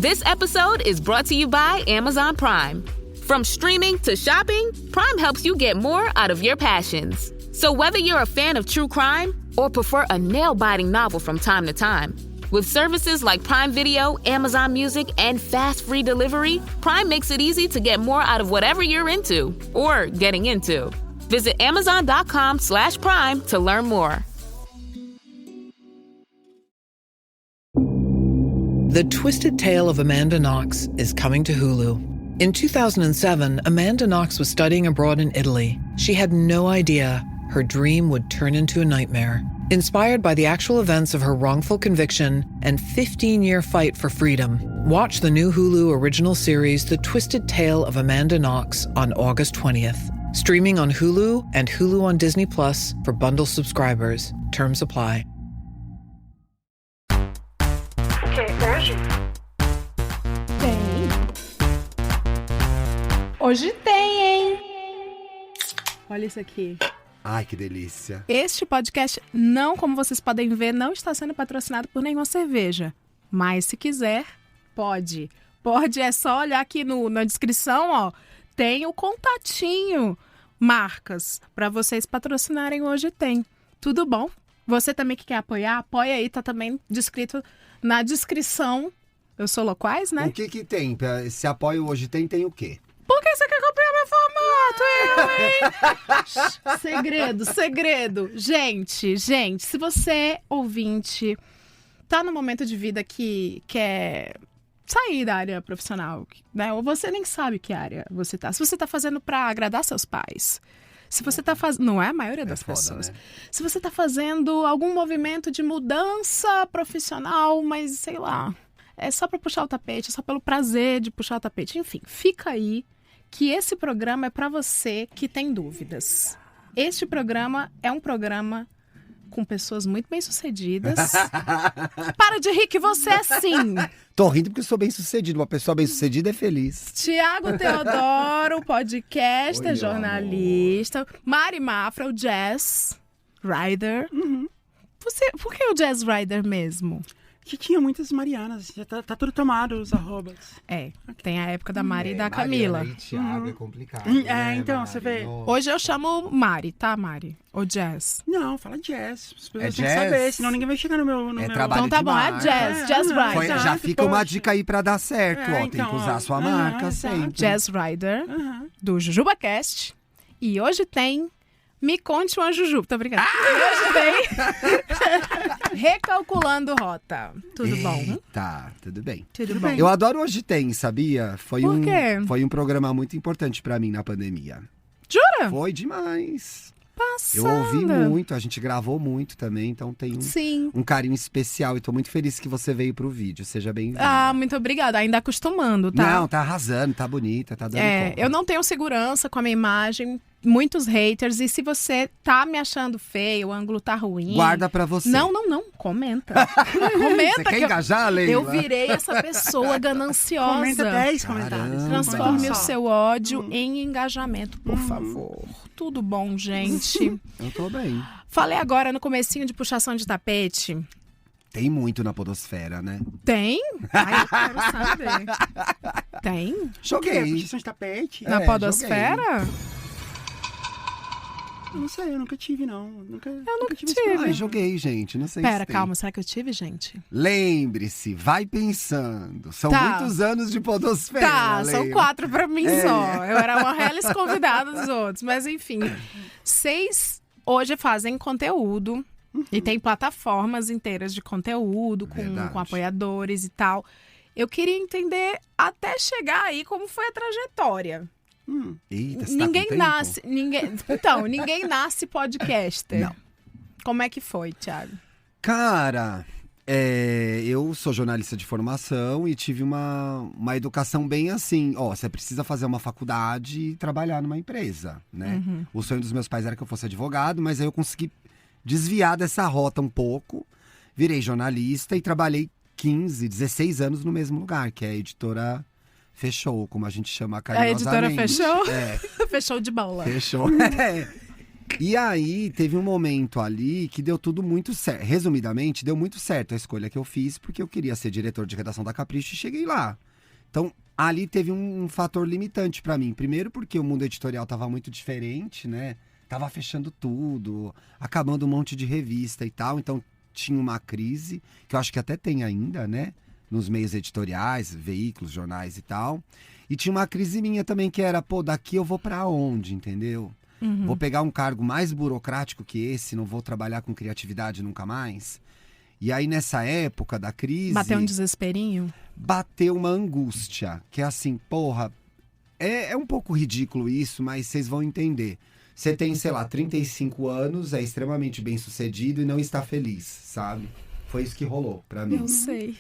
This episode is brought to you by Amazon Prime. From streaming to shopping, Prime helps you get more out of your passions. So whether you're a fan of true crime or prefer a nail-biting novel from time to time, with services like Prime Video, Amazon Music, and fast free delivery, Prime makes it easy to get more out of whatever you're into or getting into. Visit Amazon.com/Prime to learn more. The Twisted Tale of Amanda Knox is coming to Hulu. In 2007, Amanda Knox was studying abroad in Italy. She had no idea her dream would turn into a nightmare. Inspired by the actual events of her wrongful conviction and 15-year fight for freedom, watch the new Hulu original series, The Twisted Tale of Amanda Knox, on August 20th. Streaming on Hulu and Hulu on Disney Plus for bundle subscribers. Terms apply. Hoje tem, hein? Olha isso aqui. Ai, que delícia. Este podcast, não, como vocês podem ver, não está sendo patrocinado por nenhuma cerveja. Mas se quiser, pode. Pode, é só olhar aqui na descrição, ó. Tem o contatinho. Marcas, para vocês patrocinarem Hoje Tem. Tudo bom? Você também que quer apoiar, apoia aí, tá também descrito na descrição. Eu sou Loquaz, né? O que tem? Se apoio Hoje Tem o quê? Por que você quer copiar meu formato? Segredo. Gente, se você, ouvinte, tá no momento de vida que quer sair da área profissional, né? Ou você nem sabe que área você tá. Se você tá fazendo pra agradar seus pais, se você tá fazendo... Não é a maioria das pessoas. Né? Se você tá fazendo algum movimento de mudança profissional, mas sei lá, é só pra puxar o tapete, é só pelo prazer de puxar o tapete. Enfim, fica aí que esse programa é pra você que tem dúvidas. Este programa é um programa com pessoas muito bem-sucedidas. Para de rir que você é sim. Tô rindo porque eu sou bem-sucedido. Uma pessoa bem-sucedida é feliz. Tiago Teodoro, podcaster, jornalista. Mari Mafra, o Jazz Rider. Uhum. Por que o Jazz Rider mesmo? Que tinha muitas Marianas, já tá tudo tomado os arrobas. É, tem a época da Mari e da Camila. Mariana e Thiago é complicado. Então, Mari? você vê. Hoje eu chamo Mari, tá, Mari? Ou Jazz? Não, fala jazz. As pessoas É têm que jazz? saber, senão ninguém vai chegar no meu... trabalho Então tá bom, é demais. Jazz Rider. Foi, já fica uma dica aí pra dar certo, ó. Tem então, que usar a sua ó, marca exato. sempre. Jazz Rider, do JujubaCast. E hoje tem Me Conte uma Juju. Tô brincando. Hoje tem Recalculando Rota. Tudo bom? Tá, tudo bem. Tudo bom. Eu adoro Hoje Tem, sabia? Por quê? Foi um programa muito importante pra mim na pandemia. Jura? Foi demais. Passada. Eu ouvi muito, a gente gravou muito também, então tem Sim. um carinho especial. E tô muito feliz que você veio pro vídeo. Seja bem-vinda. Ah, muito obrigada. Ainda acostumando, tá? Não, tá arrasando, tá bonita, tá dando conta. Eu não tenho segurança com a minha imagem. Muitos haters. E se você tá me achando feio, o ângulo tá ruim... Guarda pra você. Não. Comenta. Comenta. Você quer que engajar, Leila? eu virei essa pessoa gananciosa. Comenta 10 comentários. Transforme Só. o seu ódio em engajamento, por favor. Tudo bom, gente? Eu tô bem. Falei agora no comecinho de puxação de tapete. Tem muito na podosfera, né? Tem? Ai, eu quero saber. Tem? O quê? Joguei. Puxação de tapete? Na podosfera? Eu não sei, eu nunca tive, não. Eu nunca tive. Ai, joguei, gente. Não sei se Pera, tem. calma. Será que eu tive, gente? Lembre-se, vai pensando. São Tá. muitos anos de podosfera, Tá, são Leila. 4 pra mim só. Eu era uma reles convidada dos outros. Mas enfim, 6 hoje fazem conteúdo. E tem plataformas inteiras de conteúdo Verdade. com apoiadores e tal. Eu queria entender até chegar aí como foi a trajetória. Eita, você Ninguém tá com tempo? nasce. Ninguém nasce podcaster. Não. Como é que foi, Thiago? Cara, eu sou jornalista de formação e tive uma educação bem assim. Ó, você precisa fazer uma faculdade e trabalhar numa empresa, né? O sonho dos meus pais era que eu fosse advogado, mas aí eu consegui desviar dessa rota um pouco. Virei jornalista e trabalhei 15, 16 anos no mesmo lugar, que é a editora Fechou, como a gente chama A carinhosamente. editora fechou? É, Fechou de bola. fechou. E aí, teve um momento ali que deu tudo muito certo. Resumidamente, deu muito certo a escolha que eu fiz, porque eu queria ser diretor de redação da Capricho e cheguei lá. Então, ali teve um fator limitante pra mim. Primeiro porque o mundo editorial tava muito diferente, né? Tava fechando tudo, acabando um monte de revista e tal. Então, tinha uma crise, que eu acho que até tem ainda, né? Nos meios editoriais, veículos, jornais e tal. E tinha uma crise minha também, que era, pô, daqui eu vou pra onde, entendeu? Vou pegar um cargo mais burocrático que esse, não vou trabalhar com criatividade nunca mais. E aí, nessa época da crise... Bateu um desesperinho? Bateu uma angústia, que é assim, porra, é um pouco ridículo isso, mas vocês vão entender. Você tem, sei lá, 35 anos, é extremamente bem sucedido e não está feliz, sabe? Foi isso que rolou pra mim. Eu sei.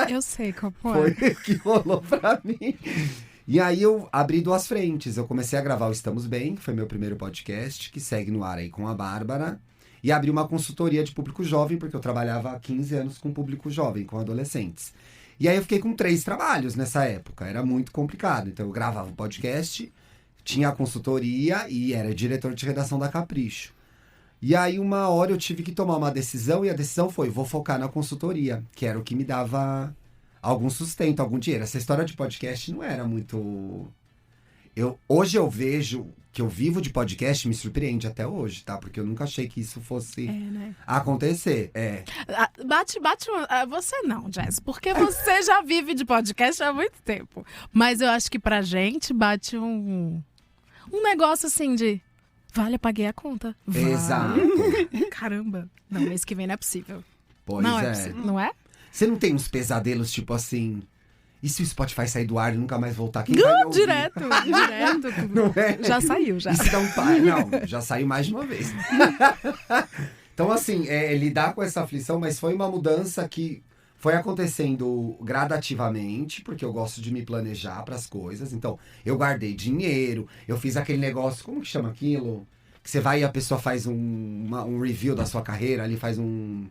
Eu sei como Foi o que rolou pra mim. E aí eu abri duas frentes. Eu comecei a gravar o Estamos Bem, que foi meu primeiro podcast, que segue no ar aí com a Bárbara. E abri uma consultoria de público jovem, porque eu trabalhava há 15 anos com público jovem, com adolescentes. E aí eu fiquei com 3 trabalhos nessa época. Era muito complicado. Então eu gravava o podcast, tinha a consultoria e era diretor de redação da Capricho. E aí uma hora eu tive que tomar uma decisão, e a decisão foi, vou focar na consultoria, que era o que me dava algum sustento, algum dinheiro. Essa história de podcast não era muito... Hoje eu vejo que eu vivo de podcast, me surpreende até hoje, tá? Porque eu nunca achei que isso fosse acontecer. Bate você não, Jess, porque você já vive de podcast há muito tempo. Mas eu acho que pra gente bate um negócio assim de... Vale, eu paguei a conta. Vale. Exato. Caramba. Não, mês que vem não é possível. Pois não é. possível, não é? Você não tem uns pesadelos, tipo assim... E se o Spotify sair do ar e nunca mais voltar? Quem vai ouvir? Direto. Não é? Já saiu, já. E se dá um pai? Não, já saiu mais de uma vez. Então, assim, lidar com essa aflição, mas foi uma mudança que foi acontecendo gradativamente, porque eu gosto de me planejar para as coisas. Então, eu guardei dinheiro, eu fiz aquele negócio, como que chama aquilo? Que você vai e a pessoa faz um review da sua carreira, ali faz um...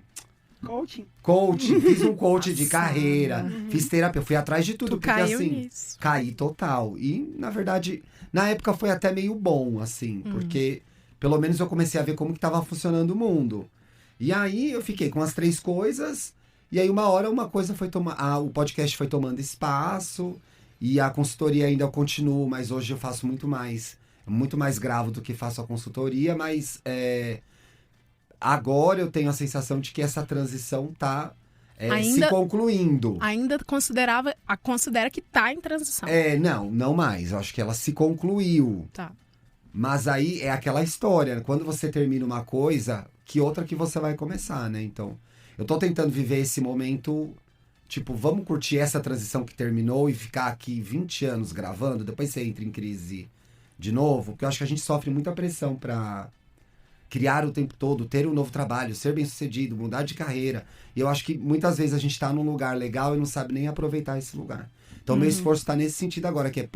Coaching, fiz um coach de carreira, fiz terapia, eu fui atrás de tudo, porque caiu assim, nisso. Caí total. E, na verdade, na época foi até meio bom, assim, porque pelo menos eu comecei a ver como que tava funcionando o mundo. E aí eu fiquei com as 3 coisas, e aí uma hora uma coisa foi o podcast foi tomando espaço, e a consultoria ainda eu continuo, mas hoje eu faço muito mais gravo do que faço a consultoria, mas agora eu tenho a sensação de que essa transição tá se concluindo. Ainda considera que tá em transição. Não mais. Eu acho que ela se concluiu. Tá. Mas aí é aquela história. Quando você termina uma coisa, que outra que você vai começar, né? Então, eu tô tentando viver esse momento, tipo, vamos curtir essa transição que terminou e ficar aqui 20 anos gravando, depois você entra em crise de novo, porque eu acho que a gente sofre muita pressão pra criar o tempo todo, ter um novo trabalho, ser bem-sucedido, mudar de carreira. E eu acho que muitas vezes a gente tá num lugar legal e não sabe nem aproveitar esse lugar. Então, meu esforço tá nesse sentido agora, que é,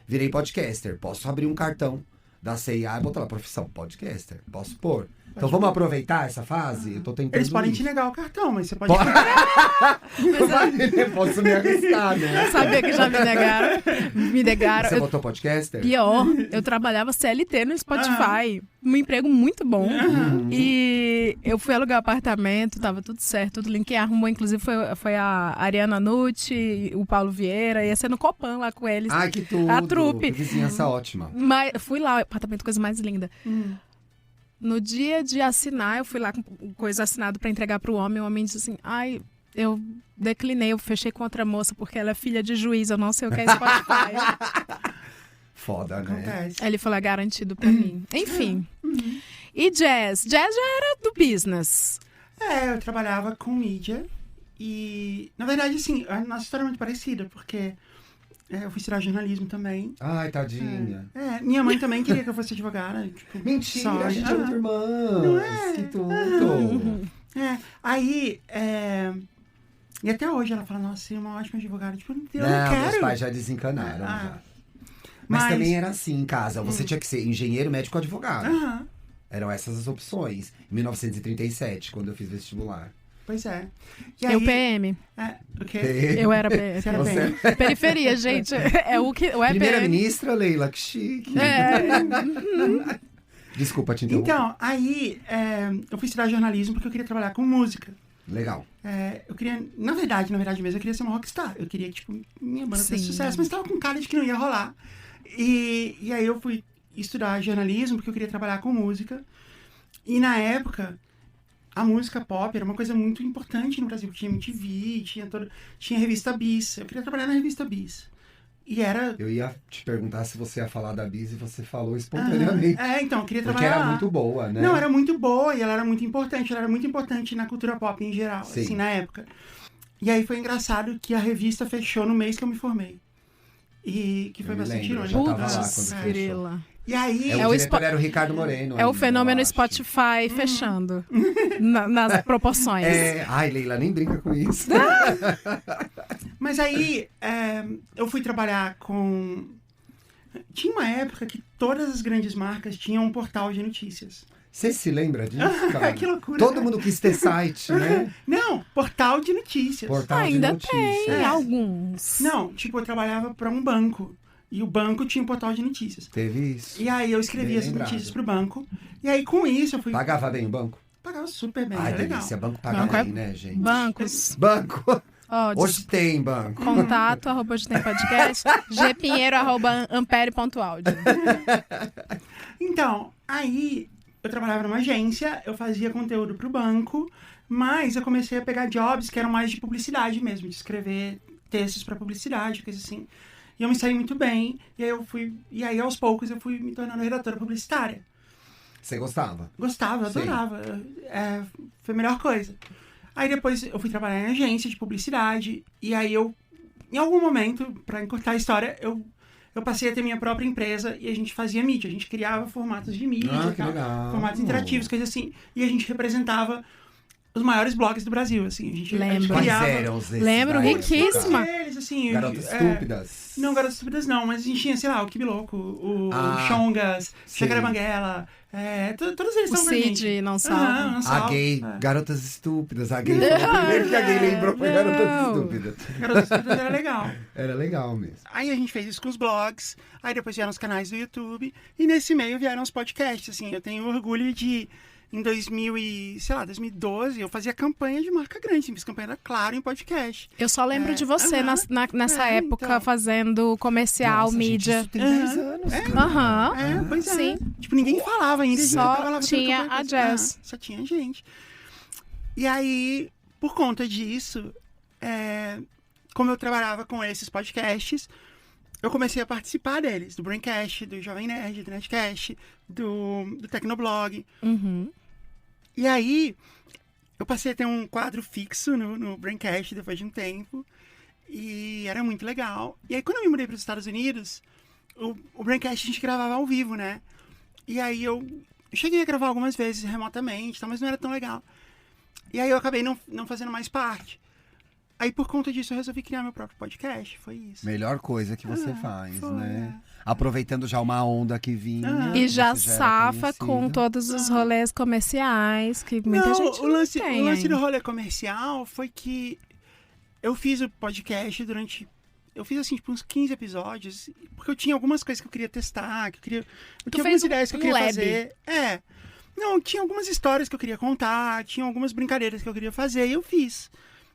virei podcaster, posso abrir um cartão da CIA e botar lá, profissão, podcaster, posso pôr. Então, vamos aproveitar essa fase? Eu tô tentando Eles podem isso. te negar o cartão, mas você pode... Posso me arriscar, né? Sabia que já me negaram. Me negaram. Você botou podcaster? Pior, eu trabalhava CLT no Spotify. Um emprego muito bom. E eu fui alugar apartamento, tava tudo certo, tudo lindo. Quem arrumou, inclusive, foi a Ariana Nucci, o Paulo Vieira. Ia ser no Copan lá com eles. Ai, que tudo! A trupe. Que vizinhança ótima. Mas fui lá, apartamento, coisa mais linda. No dia de assinar, eu fui lá com coisa assinada pra entregar pro homem. O homem disse assim, eu declinei, eu fechei com outra moça porque ela é filha de juiz, eu não sei o que é Spotify. Foda, né? Acontece. Aí ele falou, é garantido pra mim. Enfim. E Jazz? Jazz já era do business. Eu trabalhava com mídia e, na verdade, assim, a nossa história é muito parecida, porque eu fui estudar jornalismo também. Ai, tadinha. Minha mãe também queria que eu fosse advogada. Tipo, Mentira, a gente é muito irmãs. Que tudo. Aí, e até hoje ela fala, nossa, você é uma ótima advogada. Tipo, eu não quero. Meus pais já desencanaram. Já. Mas também era assim em casa. Você tinha que ser engenheiro, médico, advogado. Eram essas as opções. Em 1937, quando eu fiz vestibular. Pois é. E aí, Eu PM. O quê? Eu era PM. Você era PM. Periferia, gente. É o que. O Primeira-ministra, Leila, que chique. Desculpa te interromper. Então, aí eu fui estudar jornalismo porque eu queria trabalhar com música. Legal. Eu queria, na verdade mesmo, eu queria ser uma rockstar. Eu queria que, tipo, minha banda fizesse sucesso, mas tava com cara de que não ia rolar. E aí eu fui estudar jornalismo porque eu queria trabalhar com música. E na época, a música pop era uma coisa muito importante no Brasil. Tinha MTV, tinha a revista Bis. Eu queria trabalhar na revista Bis. E era... Eu ia te perguntar se você ia falar da Bis e você falou espontaneamente. Então, eu queria Porque trabalhar era lá. muito boa, né? Não, era muito boa e ela era muito importante. Ela era muito importante na cultura pop em geral, Sim. assim, na época. E aí foi engraçado que a revista fechou no mês que eu me formei. E que foi Eu me bastante lembro, eu irônico. já tava lá Putz, quando grila. E aí... O diretor era o Ricardo Moreno. É o ainda, fenômeno eu acho. Spotify fechando nas proporções. Ai, Leila, nem brinca com isso. Mas aí eu fui trabalhar com... Tinha uma época que todas as grandes marcas tinham um portal de notícias. Você se lembra disso, cara? Que loucura, Todo né? mundo quis ter site, né? Não, portal de notícias. Portal Ainda de notícias. tem alguns. Não, tipo, eu trabalhava para um banco. E o banco tinha um portal de notícias. Teve isso. E aí eu escrevia Bem essas lembrado. notícias pro banco. E aí com isso eu fui... Pagava bem o banco? Pagava super bem, Ai, era legal. delícia. Banco paga Banco é bem, né, gente? Bancos. Banco. Ó, Hoje tem banco. contato, @ hoje tem podcast. gpinheiro, @ ampere.audio. Então, aí eu trabalhava numa agência, eu fazia conteúdo pro banco, mas eu comecei a pegar jobs que eram mais de publicidade mesmo, de escrever textos pra publicidade, coisa assim. E eu me saí muito bem, e aí aos poucos eu fui me tornando redatora publicitária. Você gostava? Gostava, Sim. adorava. Foi a melhor coisa. Aí depois eu fui trabalhar em agência de publicidade, e aí eu, em algum momento, pra encurtar a história, eu passei a ter minha própria empresa e a gente fazia mídia. A gente criava formatos de mídia, Ah, e que tal, legal. formatos interativos, coisas assim. E a gente representava os maiores blogs do Brasil, assim. A gente Lembro. Quais criava... eram os esses Lembro, da época? riquíssima. Eles, assim, Garotas Estúpidas? Não, Garotas Estúpidas não, mas a gente tinha, sei lá, o Kibi Louco, o Chongas, sim. Chacra Banguela, todos eles O são pra gente. Cid não salva. Não A salva. gay, Garotas Estúpidas. A gay foi o primeiro que a gay lembrou foi Garotas Não. Estúpidas. Garotas Estúpidas era legal. Era legal mesmo. Aí a gente fez isso com os blogs, aí depois vieram os canais do YouTube, e nesse meio vieram os podcasts, assim. Eu tenho orgulho de, em 2012, eu fazia campanha de marca grande, assim, fiz campanha da Claro em podcast. Eu só lembro de você aham. nessa época Então. fazendo comercial, Nossa, mídia. Gente, isso tem 10 anos. Aham. Pois é. Sim. Tipo, ninguém falava ainda. Só eu tava lá fazendo tinha campanha, a Jazz. Só tinha gente. E aí, por conta disso, como eu trabalhava com esses podcasts, eu comecei a participar deles, do Braincast, do Jovem Nerd, do Nerdcast, do Tecnoblog. Uhum. E aí, eu passei a ter um quadro fixo no Braincast depois de um tempo. E era muito legal. E aí, quando eu me mudei para os Estados Unidos, o Braincast a gente gravava ao vivo, né? E aí eu cheguei a gravar algumas vezes remotamente, mas não era tão legal. E aí eu acabei não fazendo mais parte. Aí, por conta disso, eu resolvi criar meu próprio podcast. Foi isso. Melhor coisa que você faz, foi, né? Aproveitando já uma onda que vinha. E já você era safa com conhecida. todos os rolês comerciais que muita gente o lance tem. do rolê comercial foi que eu fiz o podcast durante... Eu fiz, assim, tipo, uns 15 episódios, porque eu tinha algumas coisas que eu queria testar, eu tinha algumas ideias que eu queria fazer. Não, tinha algumas histórias que eu queria contar, tinha algumas brincadeiras que eu queria fazer, e eu fiz.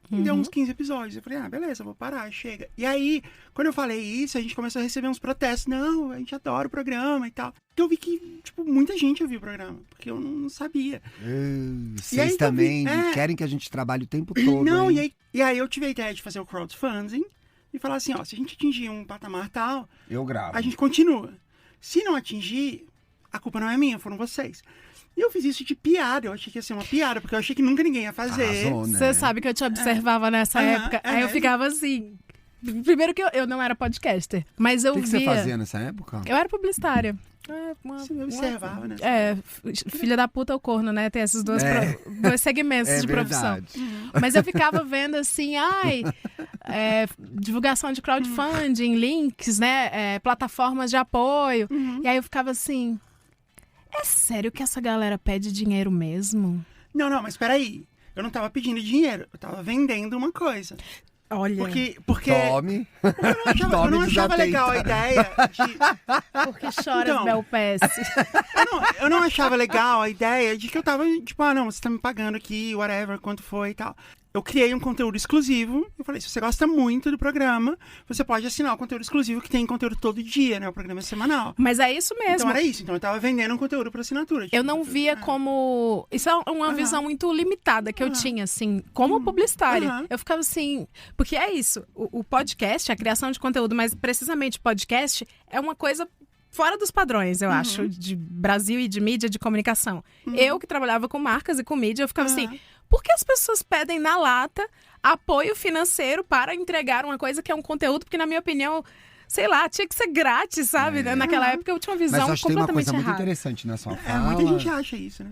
E deu uns 15 episódios. Eu falei, beleza, vou parar, chega. E aí, quando eu falei isso, a gente começou a receber uns protestos. Não, a gente adora o programa e tal. E eu vi que, tipo, muita gente ouvia o programa, porque eu não sabia. Vocês aí que eu também vi- querem que a gente trabalhe o tempo todo, Não, hein? e aí eu tive a ideia de fazer o crowdfunding e falar assim, se a gente atingir um patamar tal, Eu gravo. a gente continua. Se não atingir, a culpa não é minha, foram vocês. E eu fiz isso de piada, eu achei que ia ser uma piada, porque eu achei que nunca ninguém ia fazer. Arrasou, né? Você sabe que eu te observava nessa época. Aí eu ficava assim. Primeiro que eu não era podcaster, mas eu O que via. você fazia nessa época? Eu era publicitária. Você me observava, né? Filha da puta ou corno, né? Tem esses dois segmentos de profissão. verdade. Mas eu ficava vendo assim, divulgação de crowdfunding, links, né? Plataformas de apoio. E aí eu ficava assim, é sério que essa galera pede dinheiro mesmo? Não, mas peraí. Eu não tava pedindo dinheiro, eu tava vendendo uma coisa. Olha. Porque Tome. eu não achava legal a ideia de... Porque choras, Então. Bel Pass. Eu não achava legal a ideia de que eu tava, tipo, não, você tá me pagando aqui, whatever, quanto foi e tal. Eu criei um conteúdo exclusivo. Eu falei, se você gosta muito do programa, você pode assinar o conteúdo exclusivo, que tem conteúdo todo dia, né? O programa é semanal. Mas é isso mesmo. Então era isso. Então eu tava vendendo um conteúdo por assinatura. Tipo, Eu não via como... Isso é uma visão muito limitada que eu tinha, assim, como publicitária. Eu ficava assim... Porque é isso. O podcast, a criação de conteúdo, mas precisamente podcast, é uma coisa fora dos padrões, eu acho, de Brasil e de mídia, de comunicação. Eu que trabalhava com marcas e com mídia, eu ficava assim... Por que as pessoas pedem na lata apoio financeiro para entregar uma coisa que é um conteúdo? Porque, na minha opinião, sei lá, tinha que ser grátis, sabe? Naquela época eu tinha uma visão Mas eu acho que tem uma completamente coisa muito errada. interessante na sua fala. muita gente acha isso, né?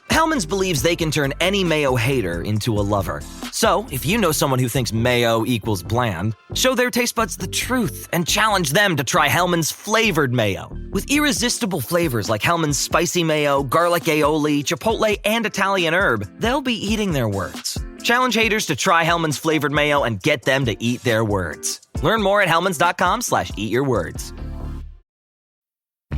Hellmann's believes they can turn any mayo hater into a lover. So, if you know someone who thinks mayo equals bland, show their taste buds the truth and challenge them to try Hellmann's flavored mayo. With irresistible flavors like Hellmann's spicy mayo, garlic aioli, chipotle, and Italian herb, they'll be eating their words. Challenge haters to try Hellmann's flavored mayo and get them to eat their words. Learn more at hellmanns.com/eatyourwords.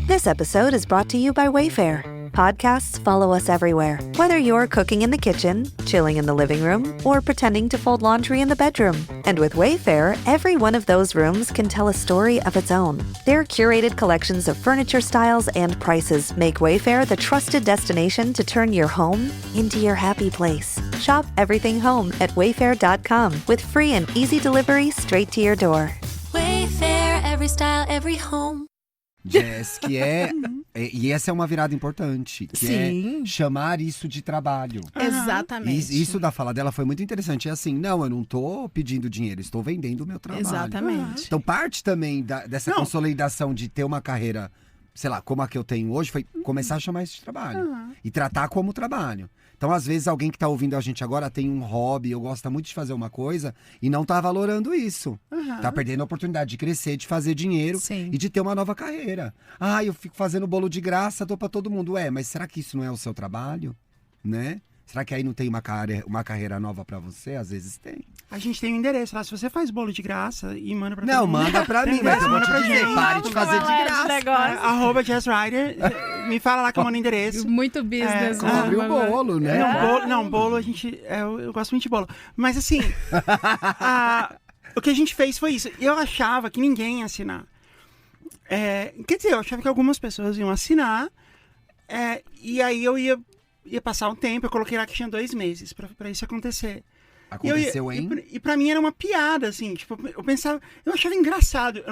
This episode is brought to you by Wayfair. Podcasts follow us everywhere. Whether you're cooking in the kitchen, chilling in the living room, or pretending to fold laundry in the bedroom. And with Wayfair, every one of those rooms can tell a story of its own. Their curated collections of furniture styles and prices make Wayfair the trusted destination to turn your home into your happy place. Shop everything home at wayfair.com with free and easy delivery straight to your door. Wayfair, every style, every home. Jess, que e essa é uma virada importante, que Sim. é chamar isso de trabalho. Exatamente. E isso da fala dela foi muito interessante. É assim, não, eu não tô pedindo dinheiro, estou vendendo o meu trabalho. Exatamente. Então parte também dessa consolidação de ter uma carreira, sei lá, como a que eu tenho hoje, foi começar a chamar isso de trabalho. E tratar como trabalho. Então, às vezes, alguém que tá ouvindo a gente agora tem um hobby, ou gosta muito de fazer uma coisa, e não tá valorando isso. Tá perdendo a oportunidade de crescer, de fazer dinheiro Sim. e de ter uma nova carreira. Ah, eu fico fazendo bolo de graça, dou pra todo mundo. Mas será que isso não é o seu trabalho? Né? Será que aí não tem uma carreira nova pra você? Às vezes tem. A gente tem um endereço lá. Se você faz bolo de graça e manda pra Não, todo mundo. manda pra mim, Tem mas eu vou manda te pra dizer, gente. pare de fazer de graça. @JessRider. Me fala lá que eu mando o endereço. Muito business. Cobre o bolo, né? Bolo a gente... eu gosto muito de bolo. Mas assim, o que a gente fez foi isso. Eu achava que ninguém ia assinar. Quer dizer, eu achava que algumas pessoas iam assinar. E aí eu ia passar um tempo. Eu coloquei lá que tinha 2 meses pra isso acontecer. Aconteceu, hein? E pra mim era uma piada, assim. Tipo, eu pensava... Eu achava engraçado.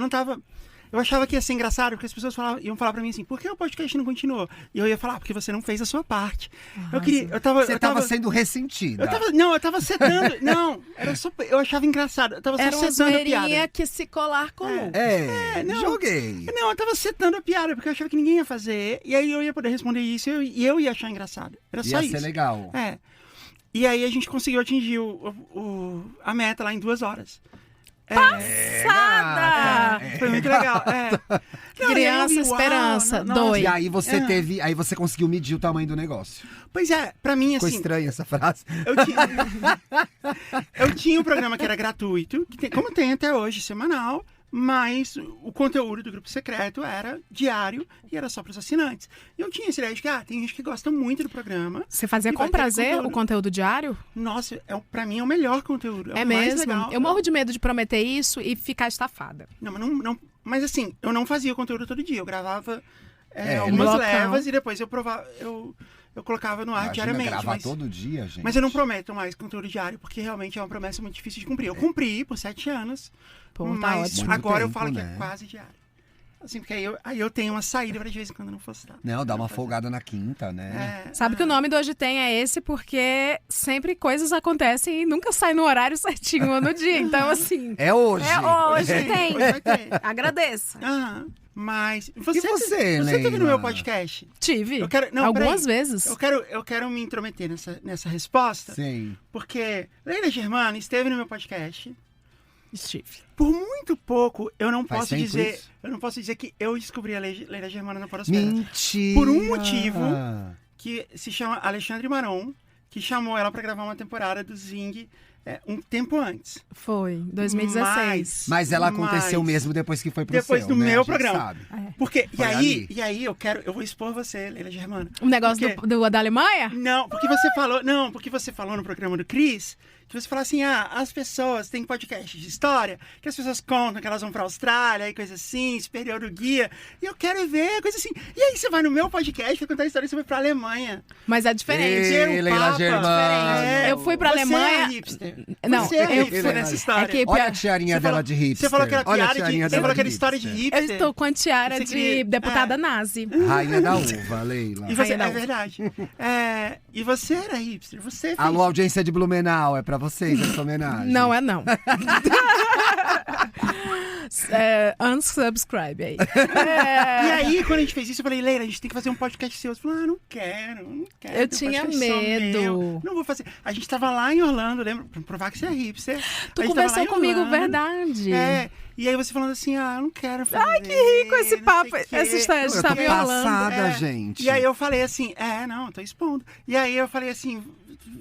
Eu achava que ia ser engraçado, porque as pessoas iam falar pra mim assim, por que o podcast não continuou? E eu ia falar, porque você não fez a sua parte. Você tava sendo ressentida. Eu tava setando. Não, era só. Eu achava engraçado. Eu tava só Era uma setando a piada. zoeirinha que se colar colou. Joguei. Não, eu tava setando a piada, porque eu achava que ninguém ia fazer. E aí eu ia poder responder isso e eu ia achar engraçado. Era só isso. Ia ser legal. E aí a gente conseguiu atingir a meta lá em 2 horas. Passada! Foi muito legal. Criança Esperança, 2. E aí você aí você conseguiu medir o tamanho do negócio. Pois é, pra mim Ficou assim... estranha essa frase. Eu tinha um programa que era gratuito, como tem até hoje, semanal, mas o conteúdo do Grupo Secreto era diário e era só para os assinantes. E eu tinha essa ideia de que tem gente que gosta muito do programa. Você fazia com prazer o conteúdo diário? Nossa, pra mim é o melhor conteúdo. É o mais mesmo? legal. Eu morro de medo de prometer isso e ficar estafada. Mas assim, eu não fazia o conteúdo todo dia. Eu gravava algumas levas e depois eu colocava no ar diariamente. Gravar todo dia, gente. Mas eu não prometo mais conteúdo diário, porque realmente é uma promessa muito difícil de cumprir. Eu cumpri por 7 anos, mas agora eu falo que é quase diário. Assim, porque aí eu tenho uma saída pra de vez em quando não postar. Não, dá uma folgada na quinta, né? Sabe que o nome do Hoje Tem é esse porque sempre coisas acontecem e nunca sai no horário certinho ou no dia. Então, assim... É hoje. Hoje tem. Hoje vai ter. Agradeça. Mas você teve no meu podcast? Tive. Algumas vezes. Eu quero me intrometer nessa resposta. Sim. Porque Leila Germano esteve no meu podcast. Estive. Por muito pouco, eu não Faz posso tempo dizer. isso? Eu não posso dizer que eu descobri a Leila Germana na Podosfera. Mentira! Por um motivo que se chama Alexandre Maron, que chamou ela pra gravar uma temporada do Zing um tempo antes. Foi, 2016. Mas ela aconteceu mesmo depois que foi pro depois seu, do né? meu A gente programa. sabe. Porque, Foi e aí eu vou expor você, Leila Germana. O negócio da Alemanha? Não, porque você falou no programa do Cris, que você falou assim, as pessoas têm podcast de história, que as pessoas contam que elas vão pra Austrália e coisa assim, esse período guia, e eu quero ver coisa assim. E aí você vai no meu podcast, vai contar a história e você vai pra Alemanha. Mas é diferente. Ei, Leila Germana. Eu fui pra Alemanha. É hipster. Não, Você é eu hipster fui nessa história. É que Olha a tiarinha dela de hipster. Você falou que era Olha a piada tiarinha você dela falou que era de história de hipster. hipster. Eu estou com a tiara Você de queria- deputada nazi. Rainha da uva, Leila. E você, Rainha da é uva. verdade. E você era hipster. Você fez... Alô, audiência de Blumenau, é pra vocês essa homenagem. Não é não. Unsubscribe aí. E aí, quando a gente fez isso, eu falei, Leila, a gente tem que fazer um podcast seu. Você falou, não quero. Eu tem tinha podcast só medo. meu. Não vou fazer. A gente tava lá em Orlando, lembra? Pra provar que você é hipster. Tu A gente tava lá conversou em comigo, Orlando. verdade. E aí você falando assim, eu não quero fazer. Ai, que rico esse não papo. sei o quê. Essa história, a gente Eu tô tava em Orlando. passada, gente. E aí eu falei assim, eu tô expondo. E aí eu falei assim,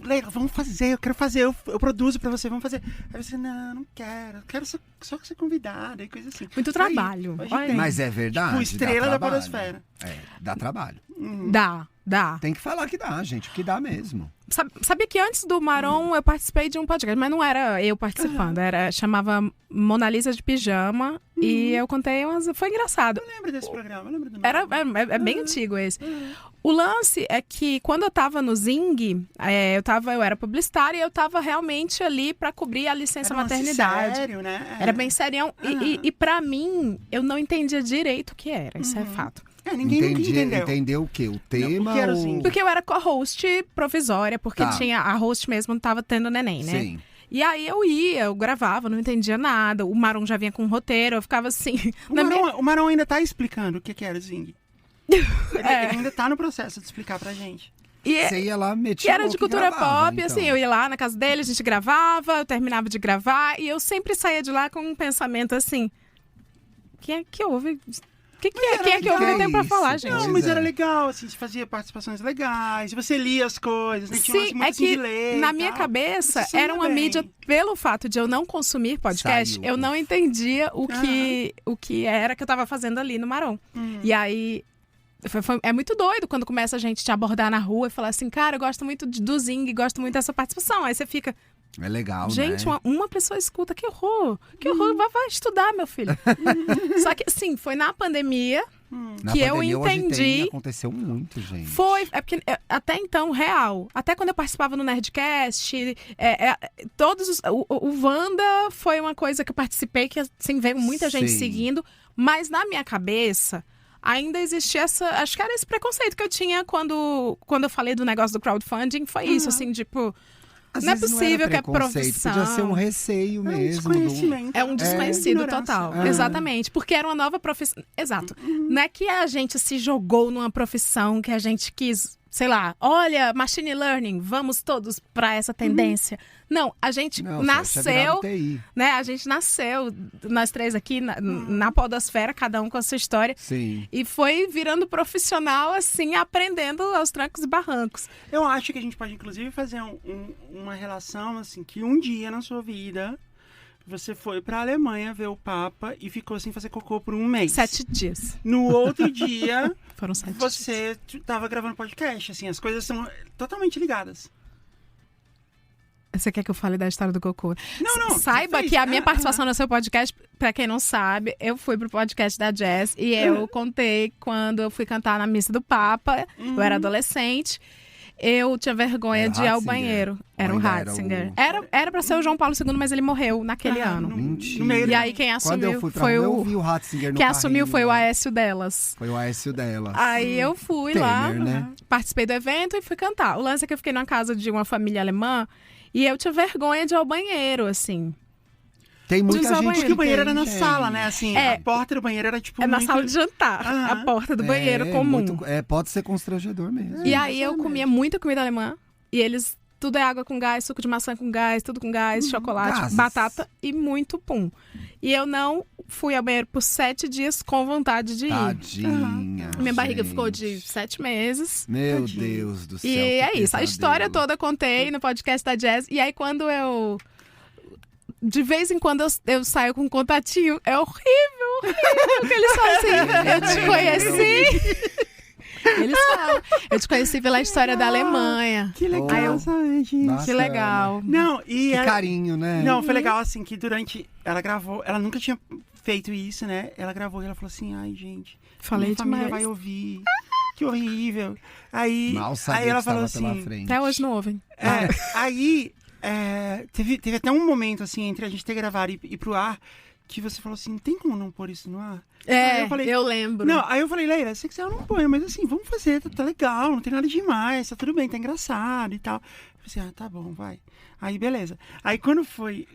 Leila, vamos fazer, eu quero fazer, eu produzo pra você, vamos fazer. Aí você, não quero só ser convidada e coisa assim. Muito Aí, trabalho. hoje Olha. tem. Mas é verdade. Tipo, estrela dá da trabalho. podosfera. Dá trabalho. Dá. Tem que falar que dá, gente, que dá mesmo. Sabia que antes do Maron eu participei de um podcast, mas não era eu participando, chamava Mona Lisa de Pijama e eu contei foi engraçado. Eu lembro desse programa, eu lembro do nome. É bem antigo esse. O lance é que quando eu tava no Zing, eu era publicitária e eu tava realmente ali pra cobrir a licença Era um lance maternidade. sério, né? Era bem serião. E pra mim, eu não entendia direito o que era, isso é fato. Ninguém nunca entendeu. Entendeu o quê? O tema? o que era o ou- Zing? Porque eu era co-host provisória, porque Tá. tinha a host mesmo, não tava tendo neném, né? Sim. E aí eu gravava, não entendia nada. O Maron já vinha com um roteiro, eu ficava assim. O Maron ainda tá explicando o que era o Zing. Ele ainda tá no processo de explicar pra gente. Você ia lá, E metia era o de que cultura gravava, pop, então. assim, eu ia lá na casa dele, a gente gravava, eu terminava de gravar, e eu sempre saía de lá com um pensamento assim: quem é que ouve? Quem é que ouve? Eu tenho pra isso? falar, gente. Não, Pois mas é. era legal, assim, você fazia participações legais, você lia as coisas, né? Tinha Sim, muito é assim de que ler na e minha tal. cabeça Você era ia uma bem. mídia, pelo fato de eu não consumir podcast, Saiu. eu não entendia o que era que eu tava fazendo ali no Maron. E aí, é muito doido quando começa a gente te abordar na rua e falar assim, cara, eu gosto muito do Zing, gosto muito dessa participação. Aí você fica, É legal, gente, né? uma pessoa escuta, que horror, vai estudar, meu filho. Só que, assim, foi na pandemia Na que eu pandemia, hoje entendi. aconteceu muito, gente. É porque até então, real. Até quando eu participava no Nerdcast, o Wanda foi uma coisa que eu participei, que assim, veio muita gente Sim. seguindo, mas na minha cabeça ainda existia acho que era esse preconceito que eu tinha quando eu falei do negócio do crowdfunding, foi isso, assim, tipo, Às não é vezes possível era que é preconceito, profissão. Podia ser um receio É um mesmo. desconhecimento. É um desconhecido ignorância. total. Exatamente. Porque era uma nova profissão. Exato. Não é que a gente se jogou numa profissão que a gente quis, sei lá, olha, machine learning, vamos todos para essa tendência. Não, a gente Não, nasceu, TI. né? A gente nasceu, nós três aqui, na podosfera, cada um com a sua história. Sim. E foi virando profissional, assim, aprendendo aos trancos e barrancos. Eu acho que a gente pode, inclusive, fazer uma relação, assim, que um dia na sua vida você foi pra Alemanha ver o Papa e ficou sem fazer cocô por um mês. 7 dias. No outro dia, Foram 7 dias. você tava gravando podcast, assim, as coisas são totalmente ligadas. Você quer que eu fale da história do cocô? Não, Saiba você fez. que a minha participação no seu podcast, pra quem não sabe, eu fui pro podcast da Jazz e eu contei quando eu fui cantar na missa do Papa, eu era adolescente, eu tinha vergonha Era de ir ao Ratzinger? banheiro. Era o Ou ainda era Ratzinger. o- Era pra ser o João Paulo II, mas ele morreu naquele ano. Mentira. No meio E aí quem Quando assumiu eu fui pra foi rua, eu o... vi o Ratzinger no Quem assumiu carrinho foi o lá. Aécio delas. Foi o Aécio dela. Aí eu fui Temer, lá, né? participei do evento e fui cantar. O lance é que eu fiquei numa casa de uma família alemã e eu tinha vergonha de ir ao banheiro, assim. Tem muita usar o gente banheiro. Porque o banheiro era na tem, sala, gente. né? Assim, É. a porta do banheiro era tipo. É na muito- sala de jantar, Aham. a porta do banheiro comum. Pode ser constrangedor mesmo. E aí eu comia muita comida alemã e eles, tudo é água com gás, suco de maçã com gás, tudo com gás, chocolate, gases. batata e muito pum. E eu não fui ao banheiro por 7 dias com vontade de ir. Tadinha. Minha barriga gente. ficou de 7 meses. Meu Tadinha. Deus do céu. E que é isso, a pesadelo. história toda eu contei no podcast da Jazz. E aí quando eu De vez em quando eu saio com um contatinho. É horrível que eles falam assim. Eu te conheci. Eles falam. Eu te conheci pela história da Alemanha. Que legal, Que legal. Não, e Que carinho, né? Não, foi legal assim que durante. Ela gravou, ela nunca tinha feito isso, né? Ela gravou e ela falou assim: ai, gente, Falei minha família demais. vai ouvir. Que horrível. Aí Mal ela que falou estava pela assim. frente. Até hoje não ouvem. Aí teve até um momento assim entre a gente ter gravado e ir pro ar que você falou assim: tem como não pôr isso no ar? Aí eu falei, eu lembro. Não, aí eu falei, Leila, se quiser eu não ponho, mas assim, vamos fazer, tá legal, não tem nada demais, tá tudo bem, tá engraçado e tal. Eu falei assim, tá bom, vai. Aí, beleza. Aí quando foi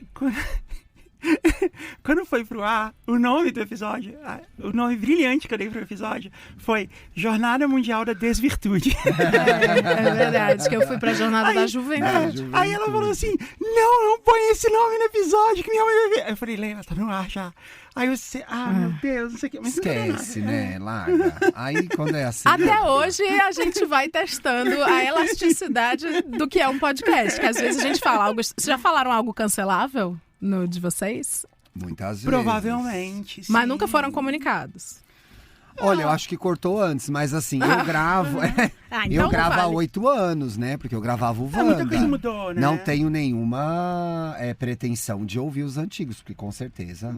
pro ar, o nome do episódio, o nome brilhante que eu dei pro episódio foi Jornada Mundial da Desvirtude. É verdade, que eu fui pra Jornada da Juventude. Aí ela falou assim, não põe esse nome no episódio que minha mãe vai ver. Aí eu falei, Leila, tá no ar já. Aí você, meu Deus, não sei o que. Mas Esquece, né? Larga. Aí quando é assim... Até hoje a gente vai testando a elasticidade do que é um podcast. Que às vezes a gente fala algo... Vocês já falaram algo cancelável no de vocês? Muitas vezes. Provavelmente, sim. Mas nunca foram comunicados. Olha, eu acho que cortou antes, mas assim, eu gravo... Então eu gravo há vale. 8 anos, né? Porque eu gravava o Wanda. Muita coisa mudou, né? Não tenho nenhuma pretensão de ouvir os antigos, porque com certeza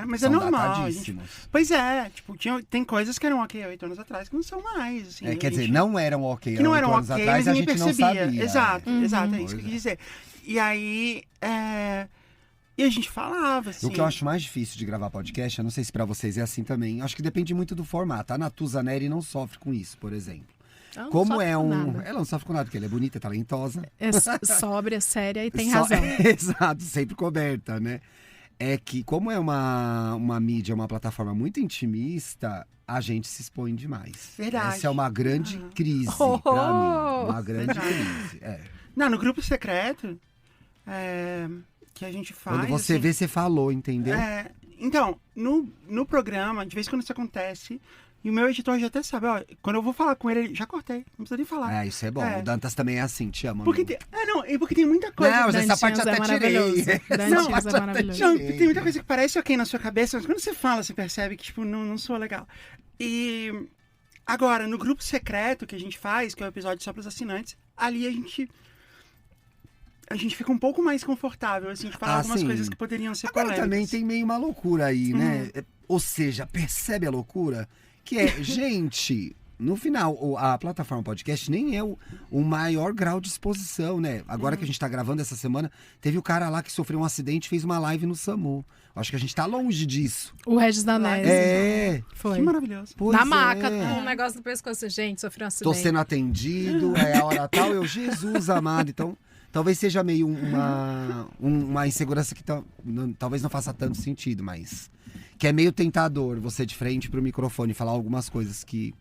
Mas são é normal. datadíssimos. Pois é, tipo, tem coisas que eram ok há 8 anos atrás que não são mais. Assim, Quer dizer, não eram ok que não há 8 eram anos ok, atrás, mas a ninguém gente percebia. não sabia. Exato, é isso que eu Pois quis dizer. E aí, e a gente falava, assim... O que eu acho mais difícil de gravar podcast, eu não sei se pra vocês é assim também, acho que depende muito do formato. A Natuza Neri não sofre com isso, por exemplo. Não Como sofre é com um... nada. Ela não sofre com nada, porque ela é bonita, talentosa. É sóbria, séria e tem Só- razão. Exato, sempre coberta, né? É que como é uma mídia, uma plataforma muito intimista, a gente se expõe demais. Verdade. Essa é uma grande crise Oh! pra mim. Uma grande crise. Não, no grupo secreto, que a gente faz... Quando você assim, vê, você falou, entendeu? Então, no programa, de vez em quando isso acontece, e o meu editor já até sabe, ó, quando eu vou falar com ele, já cortei, não precisa nem falar. Isso é bom. O Dantas também é assim, te amo. Porque amigo. porque tem muita coisa... Não, mas essa parte Dantinhos até é tirei. maravilhoso. Essa Dantinhos parte é até maravilhoso. Não, tirei. tem muita coisa que parece ok na sua cabeça, mas quando você fala, você percebe que, tipo, não soa legal. E agora, no grupo secreto que a gente faz, que é o episódio só para os assinantes, ali a gente fica um pouco mais confortável, assim, de falar algumas sim. coisas que poderiam ser Agora polêmicas. também tem meio uma loucura aí, né? Ou seja, percebe a loucura? Que é, gente, no final, a plataforma podcast nem é o maior grau de exposição, né? Agora que a gente tá gravando essa semana, teve o cara lá que sofreu um acidente e fez uma live no SAMU. Acho que a gente tá longe disso. O Regis Danese. Foi. Que maravilhoso. Pois Na maca, é. com um negócio no pescoço. Gente, sofreu um Tô acidente. sendo atendido, é a hora tal, Jesus amado. Então, talvez seja meio uma insegurança que talvez não faça tanto sentido, mas... Que é meio tentador você de frente pro microfone falar algumas coisas que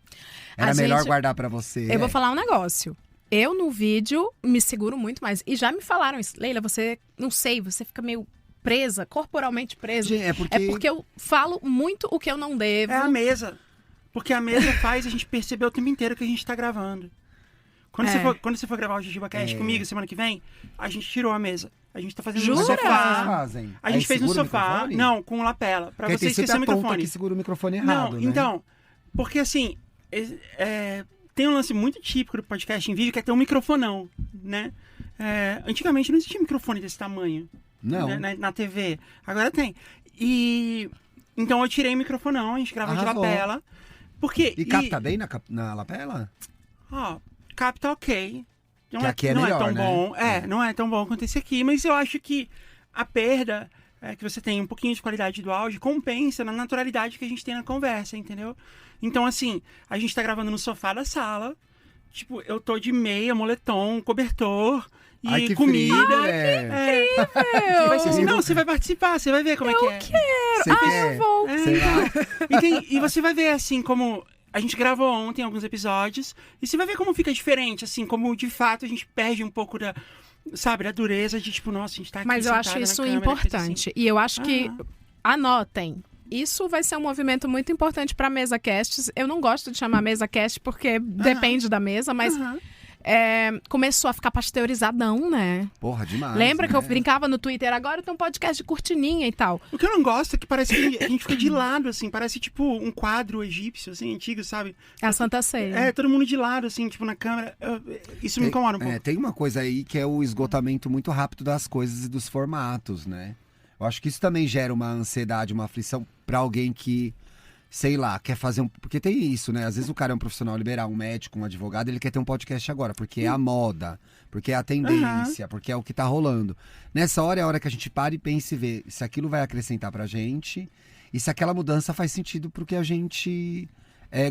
era melhor guardar pra você. Eu vou falar um negócio. Eu, no vídeo, me seguro muito mais. E já me falaram isso. Leila, você, não sei, você fica meio presa, corporalmente presa. Gente, É porque eu falo muito o que eu não devo. É a mesa. Porque a mesa faz a gente perceber o tempo inteiro que a gente tá gravando. Quando você for gravar o JujubaCast comigo semana que vem, a gente tirou a mesa. A gente tá fazendo no Jura? sofá. A gente fez no segura o sofá. microfone? Não, com lapela. Pra Porque você tem sempre esquecer o a tonta microfone. que segura o microfone errado, Não, né? então, porque assim, tem um lance muito típico do podcast em vídeo que é ter um microfonão, né? Antigamente não existia microfone desse tamanho. Não. Né, na TV. Agora tem. E então eu tirei o microfonão, a gente grava de Arrasou. lapela. Porque, E capta bem na lapela? Capta ok. Não Que aqui é melhor, tão né? bom. Não é tão bom quanto esse aqui, mas eu acho que a perda que você tem um pouquinho de qualidade do áudio compensa na naturalidade que a gente tem na conversa, entendeu? Então, assim, a gente tá gravando no sofá da sala. Tipo, eu tô de meia, moletom, cobertor e Ai, que comida. frio, né? E vai ser assim, não, você vai participar, você vai ver como é que é. Você quer? eu vou. Sei lá. E você vai ver, assim, como... A gente gravou ontem alguns episódios e você vai ver como fica diferente, assim, como de fato a gente perde um pouco da dureza de tipo, nossa, a gente tá aqui Mas eu acho sentada na isso câmera, importante. assim. E eu acho que, anotem, isso vai ser um movimento muito importante para mesa casts. Eu não gosto de chamar mesa cast porque depende da mesa, mas começou a ficar pasteurizadão, né? Porra, demais. Lembra né? que eu brincava no Twitter? Agora tem um podcast de cortininha e tal. O que eu não gosto é que parece que a gente fica de lado, assim. Parece, tipo, um quadro egípcio, assim, antigo, sabe? É a Santa Ceia. É, todo mundo de lado, assim, tipo, na câmera. Isso me incomoda um pouco. Tem uma coisa aí que é o esgotamento muito rápido das coisas e dos formatos, né? Eu acho que isso também gera uma ansiedade, uma aflição pra alguém que, sei lá, quer fazer um... Porque tem isso, né? Às vezes o cara é um profissional liberal, um médico, um advogado, ele quer ter um podcast agora, porque é a moda, porque é a tendência, porque é o que tá rolando. Nessa hora é a hora que a gente para e pensa e vê se aquilo vai acrescentar pra gente e se aquela mudança faz sentido pro que a gente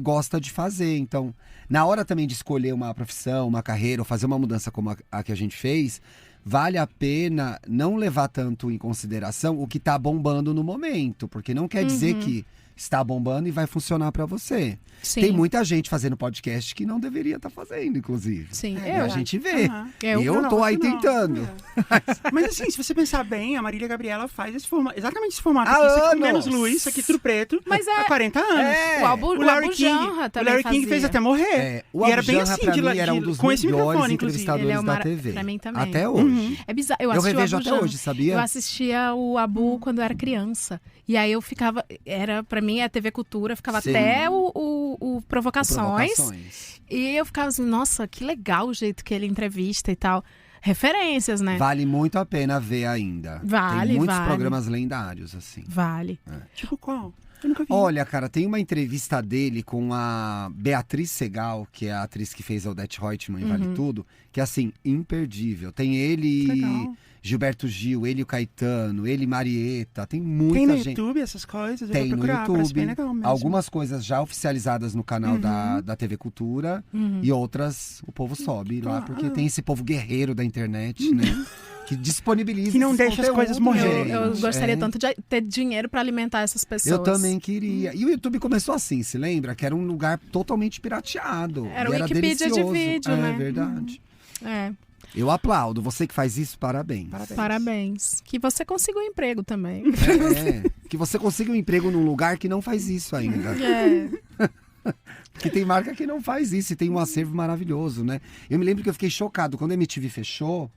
gosta de fazer. Então, na hora também de escolher uma profissão, uma carreira, ou fazer uma mudança como a que a gente fez, vale a pena não levar tanto em consideração o que tá bombando no momento, porque não quer dizer que está bombando e vai funcionar pra você. Sim. Tem muita gente fazendo podcast que não deveria estar fazendo, inclusive. Sim, E a gente vê. Eu Eu tô aí tentando. Mas assim, se você pensar bem, a Marília Gabriela faz exatamente esse formato Há aqui. Isso aqui com anos. menos luz, isso aqui tudo preto. Mas há 40 anos. O Larry King, o Larry King fez até morrer. O e era Abu bem Janra, assim, pra mim, era um dos com esse melhores microfone, inclusive. entrevistadores da Ele TV. Pra mim também. Até hoje. É bizarro. Eu Eu assisti revejo o Abu até Janra. hoje, sabia? Eu assistia o Abu quando eu era criança. E aí eu ficava... Pra mim, a TV Cultura ficava Sim. até o Provocações. Provocações. E eu ficava assim, nossa, que legal o jeito que ele entrevista e tal. Referências, né? Vale muito a pena ver ainda. Vale, Tem muitos vale. programas lendários, assim. Vale. Tipo qual? Eu nunca vi. Olha, cara, tem uma entrevista dele com a Beatriz Segal, que é a atriz que fez a Odete Roitman em Vale Tudo, que é, assim, imperdível. Tem ele, Legal. Gilberto Gil, ele e o Caetano, ele e Marieta, tem muita Tem no gente. YouTube essas coisas? Eu Tem vou no procurar, parece bem YouTube, legal mesmo. algumas coisas já oficializadas no canal da TV Cultura e outras o povo sobe lá, porque tem esse povo guerreiro da internet, né? Que disponibiliza Que não esse deixa as conteúdo, coisas morrerem. Eu gostaria É. tanto de ter dinheiro pra alimentar essas pessoas. Eu também queria. E o YouTube começou assim, se lembra? Que era um lugar totalmente pirateado. Era e o Wikipedia de delicioso. vídeo, né? É verdade. É, Eu aplaudo. Você que faz isso, parabéns. parabéns. Que você consiga um emprego também. Que você consiga um emprego num lugar que não faz isso ainda. É. Que tem marca que não faz isso e tem um acervo maravilhoso, né? Eu me lembro que eu fiquei chocado. Quando a MTV fechou,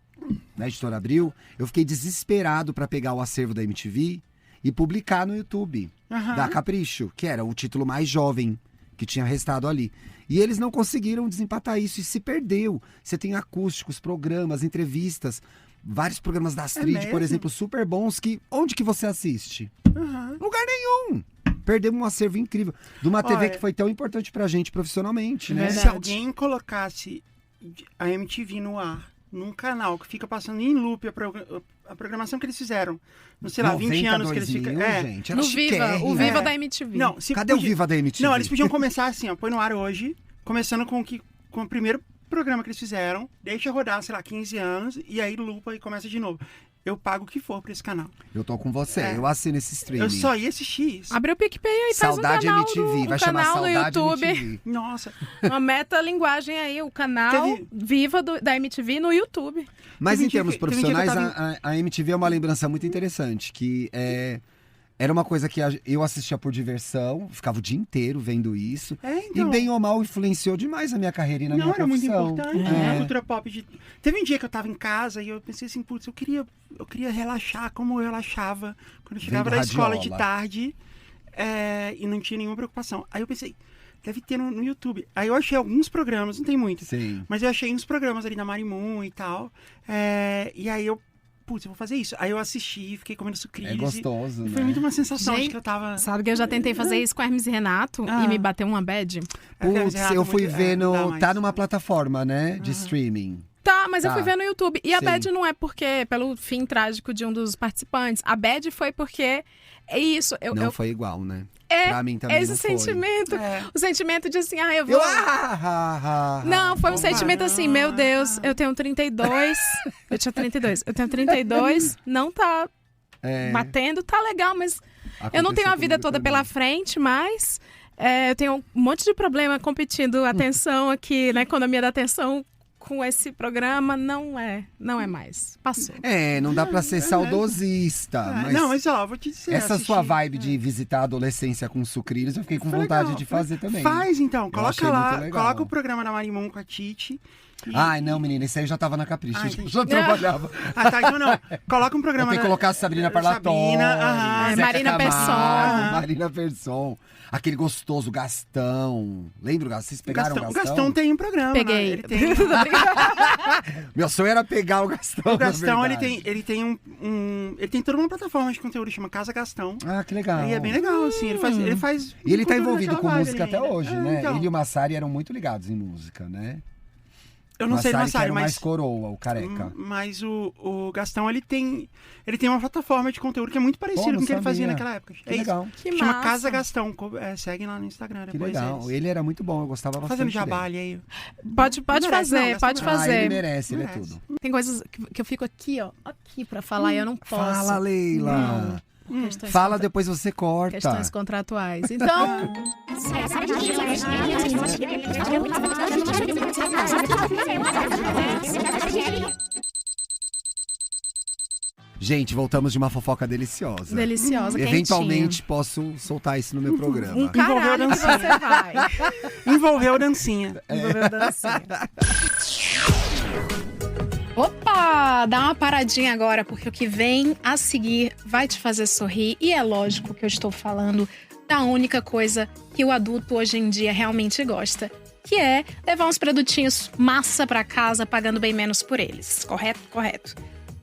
na Editora Abril, eu fiquei desesperado pra pegar o acervo da MTV e publicar no YouTube, da Capricho, que era o título mais jovem que tinha restado ali. E eles não conseguiram desempatar isso e se perdeu. Você tem acústicos, programas, entrevistas, vários programas da Astrid, mesmo? por exemplo, super bons, que onde que você assiste? Lugar nenhum. Perdemos um acervo incrível de uma TV Olha, que foi tão importante pra gente profissionalmente, né? Verdade. Se alguém colocasse a MTV no ar, num canal que fica passando em loop a programação que eles fizeram, não sei lá, 20 anos que eles ficam. Gente, era No Viva, chiquérrimo. o Viva da MTV. Não, Cadê o Viva da MTV? Não, eles podiam começar assim, ó, põe no ar hoje, começando com o primeiro programa que eles fizeram, deixa rodar, sei lá, 15 anos, e aí lupa e começa de novo. Eu pago o que for pra esse canal. Eu tô com você, eu assino esse streaming. Eu só ia assistir isso. Abre o PicPay aí, faz Saudade um canal MTV, vai chamar canal no Saudade YouTube. MTV. Nossa. Uma meta-linguagem aí, o canal Teve- Viva da MTV no YouTube. Mas Teve em um dia termos que- teve um dia que eu profissionais, a MTV é uma lembrança muito interessante, que era uma coisa que eu assistia por diversão, ficava o dia inteiro vendo isso. Então. E bem ou mal influenciou demais a minha carreira e na Não, minha era muito profissão. importante, né? A cultura pop. Teve um dia que eu tava em casa e eu pensei assim, putz, eu queria relaxar como eu relaxava quando eu chegava Vendo da escola de radiola. tarde e não tinha nenhuma preocupação. Aí eu pensei, deve ter no YouTube. Aí eu achei alguns programas, não tem muitos, Sim. mas eu achei uns programas ali da Marimun e tal. E aí eu, putz, eu vou fazer isso. Aí eu assisti, fiquei comendo sucrilhos. É gostoso, e né? foi muito uma sensação de Gente, que eu tava... Sabe que eu já tentei fazer isso com Hermes e Renato e me bateu uma bad? Putz, eu fui ver não dá no... mais. Tá numa plataforma, né? De streaming. Tá, mas eu Tá. fui ver no YouTube. E a Sim. bad não é porque, pelo fim trágico de um dos participantes. A bad foi porque é isso. Não foi igual, né? É, Pra mim também esse não foi. sentimento. É. O sentimento de assim, eu vou. Não, foi um sentimento assim, meu Deus, eu tenho 32. Eu tinha 32. Eu tenho 32, não tá batendo, tá legal, mas eu não tenho a vida toda pela frente, mas eu tenho um monte de problema competindo atenção aqui na economia da atenção com esse programa. Não é mais. Passou. Não dá pra ser saudosista. Mas Não, mas ó, vou te dizer. essa assisti- sua vibe de visitar a adolescência com sucrilhos, eu fiquei com Foi vontade legal, de foi- fazer também. Faz então, Eu coloca achei lá, muito legal. coloca o programa da Marimun com a Titi Ai, não, menina, esse aí já tava na Capricho, já trabalhava. Tá, então não. Coloca um programa. Tem que colocar a Sabrina Parlatório, Marina Persson. Marina Persson. Aquele gostoso, Gastão. Lembra o Gastão? Vocês pegaram o Gastão? O Gastão tem um programa. Peguei. Ele tem... Meu sonho era pegar o Gastão. O Gastão, ele tem toda uma plataforma de conteúdo, chama Casa Gastão. Ah, que legal. E é bem legal, assim. Ele faz E ele tá envolvido com música até hoje, né? Então. Ele e o Massari eram muito ligados em música, né? Eu não sei do Massari, mas... mais coroa, o careca. Mas o Gastão, ele tem uma plataforma de conteúdo que é muito parecido com o que ele fazia naquela época. Que legal. Que Chama massa. Casa Gastão. Segue lá no Instagram Que depois. legal. Ele era muito bom, eu gostava bastante Fazendo jabá dele. aí. Pode fazer, pode fazer. Ele merece, ele é tudo. Tem coisas que eu fico aqui pra falar e eu não posso. Fala, Leila. Fala, depois você corta. Questões contratuais. Então... Gente, voltamos de uma fofoca deliciosa. Deliciosa, Eventualmente posso soltar isso no meu programa. Um caralho que você vai. Envolveu dancinha. Envolveu dancinha. Opa, dá uma paradinha agora, porque o que vem a seguir vai te fazer sorrir. E é lógico que eu estou falando da única coisa que o adulto hoje em dia realmente gosta, que é levar uns produtinhos massa pra casa, pagando bem menos por eles. Correto? Correto.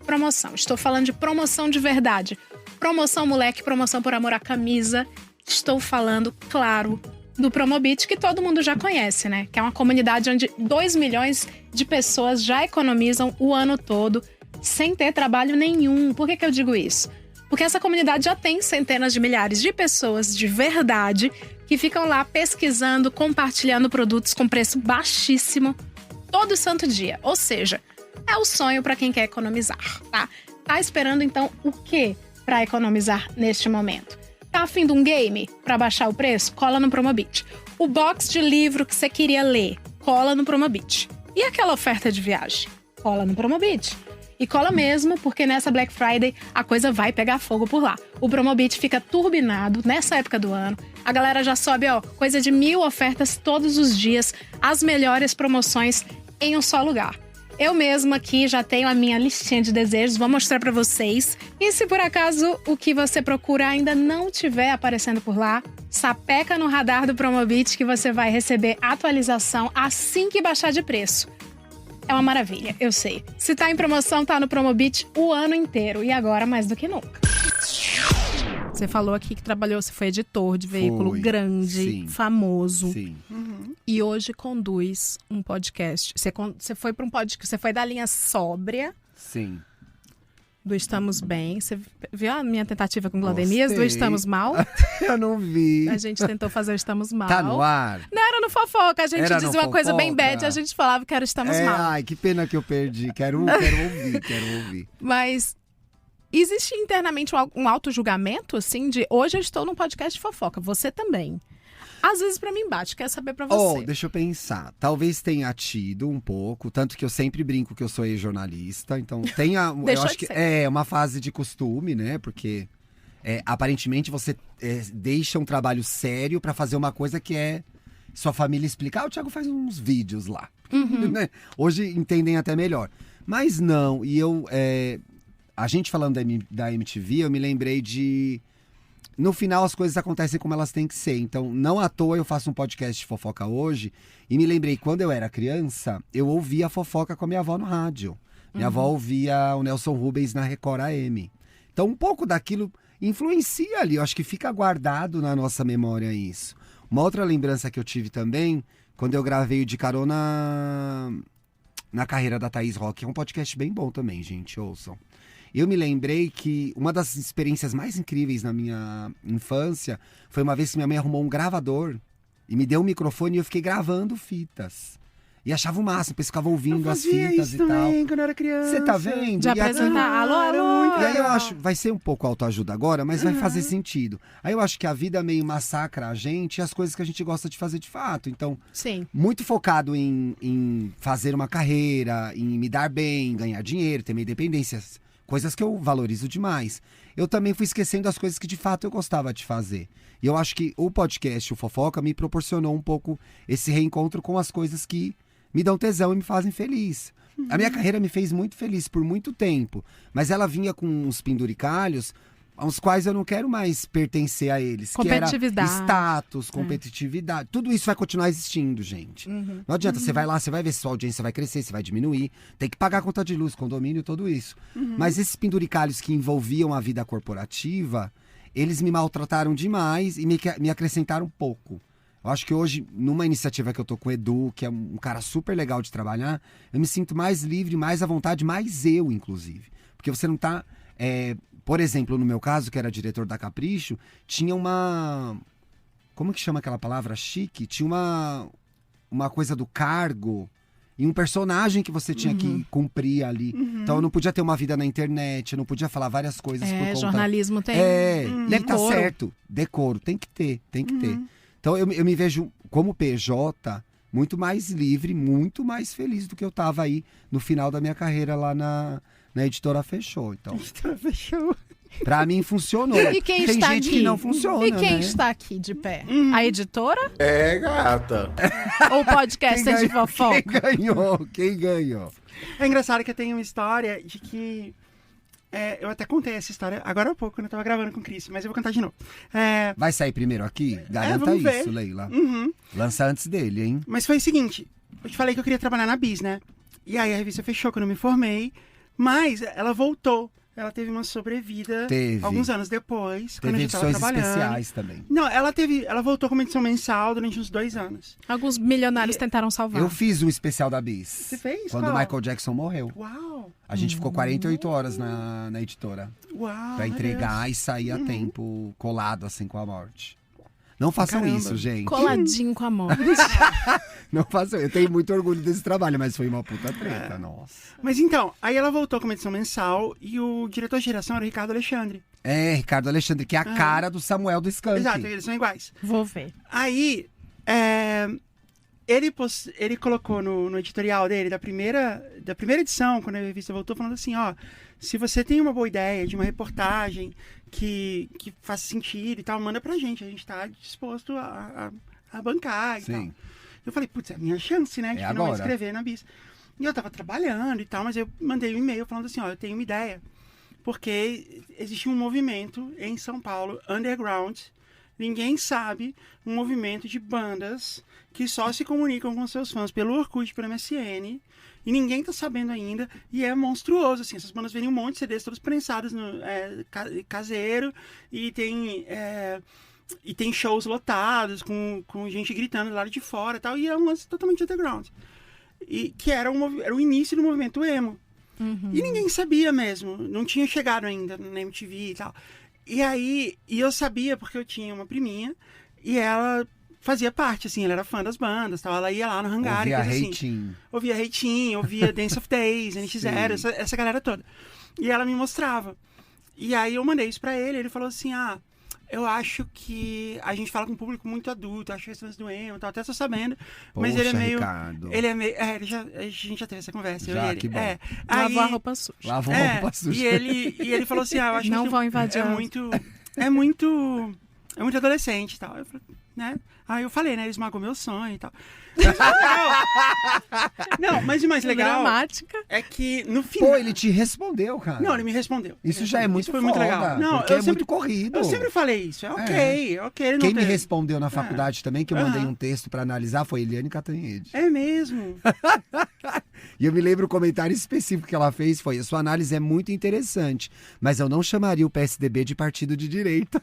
Promoção. Estou falando de promoção de verdade. Promoção moleque, promoção por amor à camisa. Estou falando, claro, do Promobit, que todo mundo já conhece, né? Que é uma comunidade onde 2 milhões de pessoas já economizam o ano todo sem ter trabalho nenhum. Por que eu digo isso? Porque essa comunidade já tem centenas de milhares de pessoas de verdade que ficam lá pesquisando, compartilhando produtos com preço baixíssimo todo santo dia. Ou seja, é o sonho para quem quer economizar, tá? Tá esperando, então, o quê para economizar neste momento? Tá afim de um game para baixar o preço? Cola no Promobit. O box de livro que você queria ler? Cola no Promobit. E aquela oferta de viagem? Cola no Promobit. E cola mesmo, porque nessa Black Friday a coisa vai pegar fogo por lá. O Promobit fica turbinado nessa época do ano. A galera já sobe, coisa de 1.000 ofertas todos os dias. As melhores promoções em um só lugar. Eu mesma aqui já tenho a minha listinha de desejos, vou mostrar pra vocês. E se por acaso o que você procura ainda não estiver aparecendo por lá, sapeca no radar do Promobit que você vai receber atualização assim que baixar de preço. É uma maravilha, eu sei. Se tá em promoção, tá no Promobit o ano inteiro. E agora mais do que nunca. Você falou aqui que trabalhou, você foi editor de veículo grande, famoso. Sim. E hoje conduz um podcast. Você foi para um podcast, você foi da linha sóbria. Sim. Do Estamos Bem. Você viu a minha tentativa com Glaudemias do Estamos Mal? Eu não vi. A gente tentou fazer o Estamos Mal. Tá no ar? Não, era no Fofoca. A gente dizia uma coisa bem bad e a gente falava que era Estamos Mal. Ai, que pena que eu perdi. Quero ouvir. Mas existe internamente um auto-julgamento, assim, de hoje eu estou num podcast de fofoca. Você também. Às vezes pra mim bate, quero saber pra você. Deixa eu pensar. Talvez tenha tido um pouco, tanto que eu sempre brinco que eu sou ex-jornalista, então tenha. Eu acho que é uma fase de costume, né? Porque aparentemente você deixa um trabalho sério pra fazer uma coisa que é sua família explicar. O Thiago faz uns vídeos lá. Né? Hoje entendem até melhor. Mas não, e a gente falando da MTV, eu me lembrei de. No final, as coisas acontecem como elas têm que ser. Então, não à toa eu faço um podcast de fofoca hoje. E me lembrei, quando eu era criança, eu ouvia fofoca com a minha avó no rádio. Minha avó ouvia o Nelson Rubens na Record AM. Então, um pouco daquilo influencia ali. Eu acho que fica guardado na nossa memória isso. Uma outra lembrança que eu tive também, quando eu gravei o De Carona na Carreira da Thaís Roque. É um podcast bem bom também, gente. Ouçam. Eu me lembrei que uma das experiências mais incríveis na minha infância foi uma vez que minha mãe arrumou um gravador e me deu um microfone e eu fiquei gravando fitas. E achava o máximo, eu ficava ouvindo as fitas e tal. Eu também, quando eu era criança. Você tá vendo? De apresentar, alô. E aí eu acho, vai ser um pouco autoajuda agora, mas vai fazer sentido. Aí eu acho que a vida meio massacra a gente e as coisas que a gente gosta de fazer de fato. Então, sim, muito focado em fazer uma carreira, em me dar bem, ganhar dinheiro, ter minha independência. Coisas que eu valorizo demais. Eu também fui esquecendo as coisas que de fato eu gostava de fazer. E eu acho que o podcast, o Fofoca, me proporcionou um pouco esse reencontro com as coisas que me dão tesão e me fazem feliz. A minha carreira me fez muito feliz por muito tempo, mas ela vinha com uns penduricalhos aos quais eu não quero mais pertencer a eles. Competitividade. Que era status, competitividade. Tudo isso vai continuar existindo, gente. Não adianta, você vai lá, você vai ver se sua audiência vai crescer, se vai diminuir. Tem que pagar a conta de luz, condomínio, tudo isso. Mas esses penduricalhos que envolviam a vida corporativa, eles me maltrataram demais e me acrescentaram pouco. Eu acho que hoje, numa iniciativa que eu tô com o Edu, que é um cara super legal de trabalhar, eu me sinto mais livre, mais à vontade, mais eu, inclusive. Porque você não tá... por exemplo, no meu caso, que era diretor da Capricho, tinha uma... Como que chama aquela palavra chique? Tinha uma coisa do cargo e um personagem que você tinha que cumprir ali. Então eu não podia ter uma vida na internet, eu não podia falar várias coisas por conta... jornalismo tem E tá certo, decoro, tem que ter. Então eu me vejo como PJ muito mais livre, muito mais feliz do que eu tava aí no final da minha carreira lá na Editora Fechou. Então, Editora Fechou. Pra mim funcionou. E quem Tem está gente aqui? que não funciona, E quem né? está aqui de pé? A editora Gata. ou o podcaster de fofoca? Quem ganhou? É engraçado que eu tenho uma história de que... eu até contei essa história agora há pouco, quando eu tava gravando com o Cris, mas eu vou contar de novo. Vai sair primeiro aqui? Garanta vamos ver. isso, Leila. Lança antes dele, hein? Mas foi o seguinte, eu te falei que eu queria trabalhar na Bis, né? E aí a revista fechou quando eu me formei, mas ela voltou. Ela teve uma sobrevida alguns anos depois, quando a Teve gente tava edições trabalhando. especiais também. Não, ela voltou como edição mensal durante uns 2 anos. Alguns milionários tentaram salvar. Eu fiz um especial da Bis. Você fez? Quando o Qual? Michael Jackson morreu. Uau! A gente ficou 48 horas na editora. Uau! Pra meu entregar Deus. e sair a tempo, colado assim com a morte. Não façam Caramba. isso, gente. Coladinho com a morte. Não façam. Eu tenho muito orgulho desse trabalho, mas foi uma puta treta, nossa. Mas então, aí ela voltou como edição mensal e o diretor de geração era o Ricardo Alexandre. Ricardo Alexandre, que é a cara do Samuel do Skank. Exato, eles são iguais. Vou ver. Aí, ele colocou no editorial dele, da primeira edição, quando a revista voltou, falando assim, ó, se você tem uma boa ideia de uma reportagem que faça sentido e tal, manda pra gente, a gente tá disposto a bancar e tal. Eu falei, putz, é a minha chance, né, de finalmente escrever na Bis. E eu tava trabalhando e tal, mas eu mandei um e-mail falando assim, ó, eu tenho uma ideia, porque existe um movimento em São Paulo, underground, ninguém sabe, um movimento de bandas que só se comunicam com seus fãs pelo Orkut, pelo MSN, e ninguém tá sabendo ainda, e é monstruoso, assim, essas bandas vendem um monte de CDs todos prensados no caseiro, e tem shows lotados, com gente gritando do lado de fora e tal, e é um lance totalmente underground. E que era o início do movimento emo. E ninguém sabia mesmo, não tinha chegado ainda na MTV e tal. E aí, eu sabia porque eu tinha uma priminha, e ela fazia parte, assim, ela era fã das bandas, tal, ela ia lá no hangar. Ouvia assim. Hating. Ouvia Hating, ouvia Dance of Days, NX0, essa galera toda. E ela me mostrava. E aí eu mandei isso pra ele falou assim, eu acho que a gente fala com um público muito adulto, acho que questões do emo, tal, até tô sabendo, mas Poxa, ele é meio... Ricardo. Ele é meio... a gente já teve essa conversa, eu e ele. Que bom. Lavou a roupa suja. Lavou a roupa suja. E ele falou assim, eu acho Não que vão invadir é muito adolescente e tal. Eu falei, né? Aí eu falei, né? Ele esmagou meu sonho e tal. Não, mas o mais legal Dramática. é que no final... Pô, ele te respondeu, cara. Não, ele me respondeu. Isso já é muito foi foda, muito legal. Não, porque eu é sempre, muito corrido. Eu sempre falei isso. É ok. Ele não Quem me tem... respondeu na faculdade também, que eu mandei um texto pra analisar, foi Eliane Catanhede. É mesmo. E eu me lembro o comentário específico que ela fez foi: a sua análise é muito interessante, mas eu não chamaria o PSDB de partido de direita.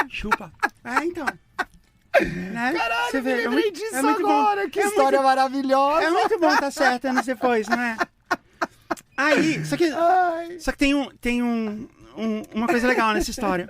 Chupa. Então. Né? Caralho, você vê, eu me lembrei disso muito agora. bom. Que história maravilhosa. É muito bom estar certo anos depois, não é? Aí, só que tem uma coisa legal nessa história.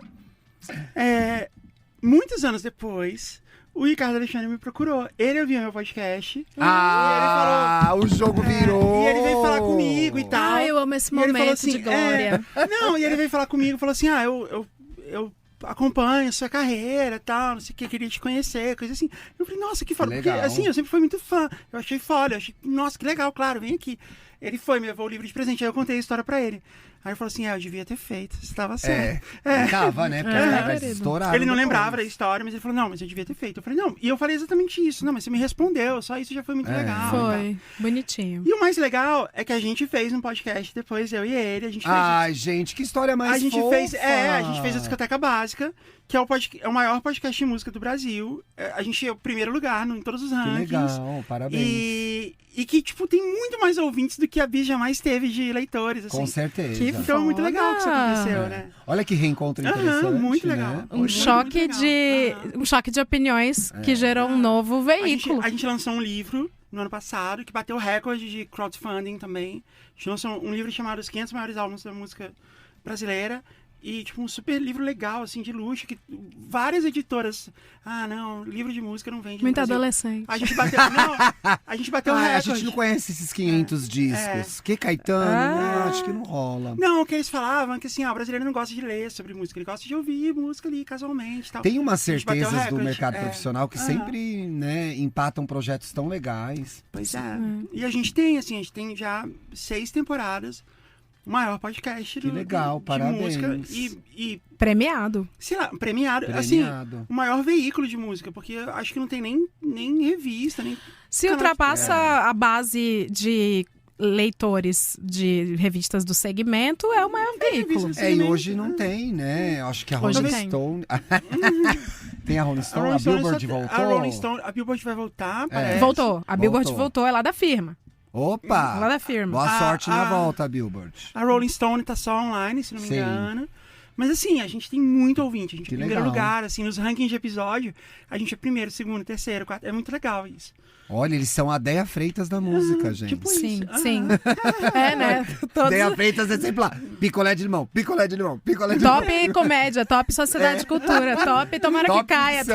Muitos anos depois, o Ricardo Alexandre me procurou. Ele ouviu meu podcast. E ele falou, o jogo virou. E ele veio falar comigo e tal. Eu amo esse E ele falou momento assim, de glória. Não, e ele veio falar comigo e falou assim, eu acompanho a sua carreira e tal, não sei o que, queria te conhecer, coisa assim. Eu falei, nossa, que foda. Porque, assim, eu sempre fui muito fã. Eu achei foda, nossa, que legal, claro, vem aqui. Ele foi, me levou o livro de presente, aí eu contei a história pra ele. Aí ele falou assim, eu devia ter feito, você estava certo. Tava, né? Porque vai estourar. Ele não lembrava da história, mas ele falou, não, mas eu devia ter feito. Eu falei, não. E eu falei exatamente isso. Não, mas você me respondeu, só isso já foi muito legal. Foi, bonitinho. E o mais legal é que a gente fez um podcast depois, eu e ele, a gente fez... Ai, gente, que história mais a gente fofa. fez a Discoteca Básica, que é o maior podcast de música do Brasil. A gente é o primeiro lugar em todos os rankings. Que legal, parabéns. E que, tipo, tem muito mais ouvintes do que a Bis jamais teve de leitores, assim. Com certeza. Então é muito legal que isso aconteceu, né? Olha que reencontro interessante, muito legal. né? Um choque de opiniões que gerou um novo veículo. A gente lançou um livro no ano passado, que bateu recorde de crowdfunding também. A gente lançou um livro chamado Os 500 Maiores Álbuns da Música Brasileira. E, tipo, um super livro legal, assim, de luxo, que várias editoras... não, livro de música não vende. Muito adolescente. A gente bateu... a gente bateu recorde. A gente não conhece esses 500 discos. Que Caetano? Acho que não rola. Não, o que eles falavam que, assim, o brasileiro não gosta de ler sobre música, ele gosta de ouvir música ali, casualmente e tal. Tem umas certezas do mercado profissional que sempre, né, empatam projetos tão legais. Pois é. E a gente tem já 6 temporadas. O maior podcast que legal, parabéns. De música e premiado. Sei lá, premiado. Assim, o maior veículo de música, porque eu acho que não tem nem revista, nem... Se ultrapassa a base de leitores de revistas do segmento, é o maior veículo. E hoje não tem, né? Acho que a Rolling Stone... Tem a Rolling Stone? A Billboard voltou? A Billboard vai voltar, parece. Voltou. A Billboard voltou, é lá da firma. Opa! Lá da firma. Boa sorte na volta, Billboard. A Rolling Stone tá só online, se não me engano. Mas assim, a gente tem muito ouvinte. A gente é primeiro lugar, assim, nos rankings de episódio, a gente é primeiro, segundo, terceiro, quarto. É muito legal isso. Olha, eles são a Déia Freitas da música, gente. Tipo sim, isso. sim. Né? Déia Freitas é sempre lá. Picolé de limão, picolé de limão, picolé de limão. Top comédia, top sociedade e cultura, top tomara top que caia.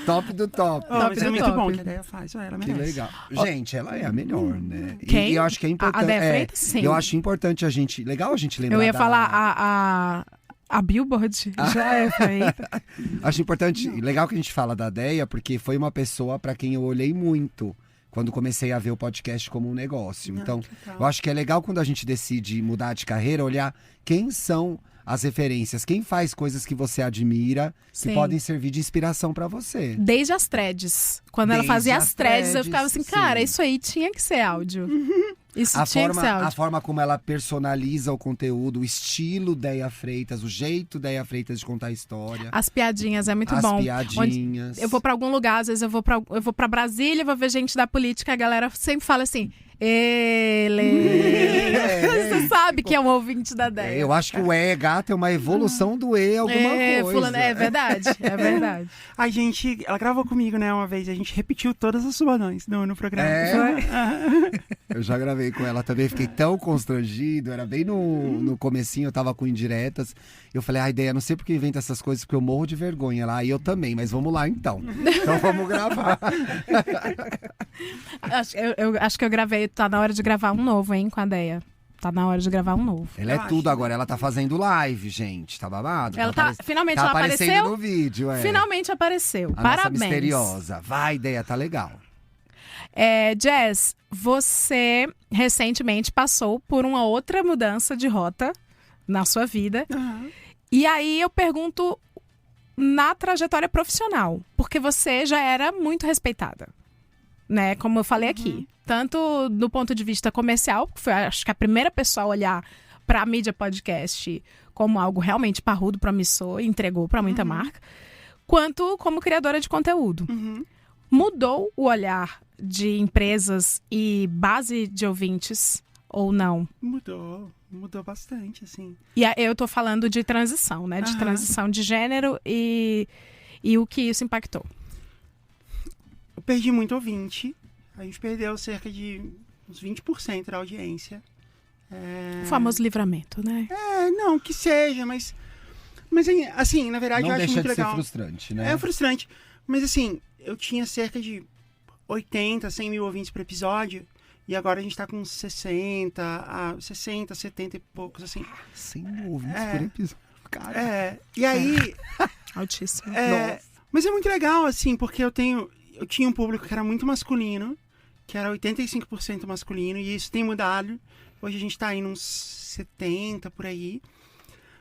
Top do top. Mas é muito bom que a Déia faz, ela merece. Que legal. Gente, ela é a melhor, né? Quem? E eu acho que é importante. A Déia Freitas, sim. Eu acho importante a gente... Legal a gente lembrar Eu ia falar a Billboard já é feita. Acho importante, legal que a gente fala da Déia, porque foi uma pessoa para quem eu olhei muito quando comecei a ver o podcast como um negócio. Então, eu acho que é legal quando a gente decide mudar de carreira, olhar quem são as referências, quem faz coisas que você admira, que podem servir de inspiração para você. Desde as threads. Quando ela fazia as threads, eu ficava assim, cara, isso aí tinha que ser áudio. Isso tinha que ser áudio. A forma como ela personaliza o conteúdo, o estilo Déia Freitas, o jeito Déia Freitas de contar a história. As piadinhas, é muito bom. As piadinhas. Eu vou pra algum lugar, às vezes eu vou pra Brasília, vou ver gente da política, a galera sempre fala assim... Você sabe que é um ouvinte da Déia. Eu acho que o gato é uma evolução do alguma coisa. Fulano, é verdade, é verdade. A gente, ela gravou comigo, né, uma vez, a gente repetiu todas as subanões no programa. Eu já gravei com ela também, fiquei tão constrangido, era bem no comecinho, eu tava com indiretas. Eu falei, Déia, não sei porque inventa essas coisas, porque eu morro de vergonha lá, e eu também, mas vamos lá então. Então vamos gravar. Eu acho que eu gravei, tá na hora de gravar um novo, hein, com a Déia. Tá na hora de gravar um novo. Ela é tudo agora, ela tá fazendo live, gente, tá babado? Ela finalmente tá ela aparecendo apareceu no vídeo, Finalmente apareceu, a parabéns. Nossa misteriosa. Vai, Déia, tá legal. Jazz, você recentemente passou por uma outra mudança de rota na sua vida. E aí eu pergunto na trajetória profissional, porque você já era muito respeitada, né? Como eu falei aqui, tanto do ponto de vista comercial, que foi acho que a primeira pessoa a olhar para a mídia podcast como algo realmente parrudo, promissor, e entregou para muita marca, quanto como criadora de conteúdo. Mudou o olhar de empresas e base de ouvintes ou não? Mudou bastante, assim. E eu tô falando de transição, né? De transição de gênero e o que isso impactou. Eu perdi muito ouvinte. A gente perdeu cerca de uns 20% da audiência. O famoso livramento, né? Não, que seja, mas assim, na verdade, eu acho muito legal. Não deixa de ser frustrante, né? É frustrante. Mas assim, eu tinha cerca de 80, 100 mil ouvintes por episódio. E agora a gente tá com 60, 70 e poucos, assim. 100 mil ouvintes por episódio, cara. E aí... Altíssimo. Mas é muito legal, assim, porque eu tinha um público que era muito masculino, que era 85% masculino, e isso tem mudado. Hoje a gente tá aí nos 70, por aí.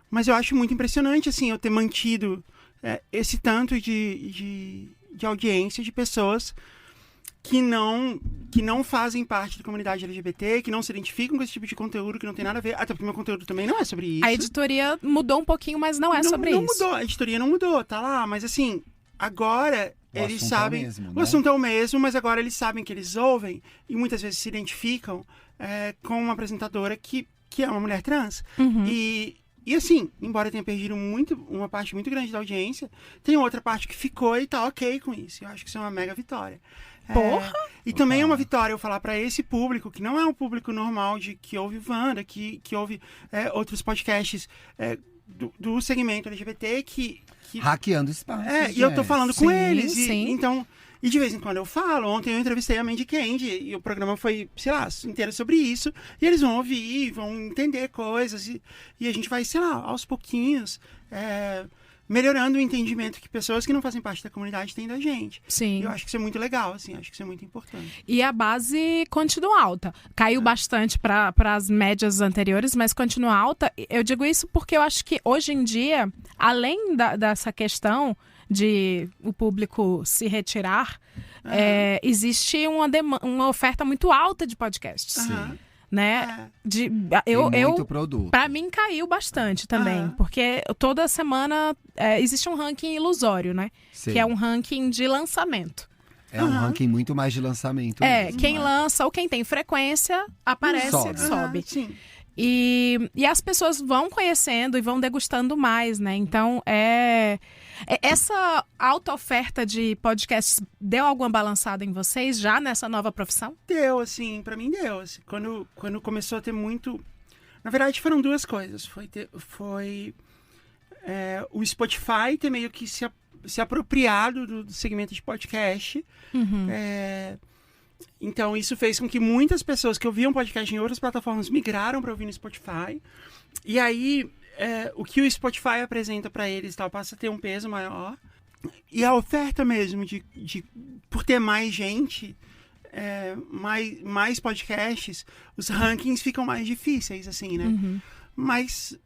Mas eu acho muito impressionante, assim, eu ter mantido esse tanto de audiência de pessoas que não fazem parte da comunidade LGBT, que não se identificam com esse tipo de conteúdo, que não tem nada a ver. Até porque meu conteúdo também não é sobre isso. A editoria mudou um pouquinho, mas não é sobre isso. Não mudou, a editoria não mudou, tá lá. Mas assim, agora eles sabem... O assunto é o mesmo, mas agora eles sabem que eles ouvem e muitas vezes se identificam com uma apresentadora que é uma mulher trans. E assim, embora tenha perdido uma parte muito grande da audiência, tem outra parte que ficou e tá ok com isso. Eu acho que isso é uma mega vitória. Porra! E também é uma vitória eu falar pra esse público, que não é um público normal que ouve Wanda, que ouve outros podcasts do segmento LGBT, que... Hackeando espaço. E eu tô falando com eles. Sim. Então, e de vez em quando eu falo. Ontem eu entrevistei a Mandy Candy e o programa foi, sei lá, inteiro sobre isso. E eles vão ouvir, vão entender coisas. E a gente vai, sei lá, aos pouquinhos... melhorando o entendimento que pessoas que não fazem parte da comunidade têm da gente. Sim. Eu acho que isso é muito legal, assim, acho que isso é muito importante. E a base continua alta. Caiu bastante para as médias anteriores, mas continua alta. Eu digo isso porque eu acho que hoje em dia, além dessa questão de o público se retirar, existe uma oferta muito alta de podcasts. Né? Muito produto. Pra mim caiu bastante também, porque toda semana existe um ranking ilusório, né? Sim. Que é um ranking de lançamento. É um ranking muito mais de lançamento. Quem lança ou quem tem frequência aparece, sobe. Sim. E as pessoas vão conhecendo e vão degustando mais, né? Então, essa alta oferta de podcasts deu alguma balançada em vocês já nessa nova profissão? Deu, assim, pra mim deu. Assim, quando começou a ter muito... Na verdade, foram duas coisas. Foi o Spotify ter meio que se apropriado do segmento de podcast. Então, isso fez com que muitas pessoas que ouviam podcast em outras plataformas migraram para ouvir no Spotify. E aí, o que o Spotify apresenta para eles passa a ter um peso maior. E a oferta mesmo, por ter mais gente, mais podcasts, os rankings ficam mais difíceis, assim, né? Mas...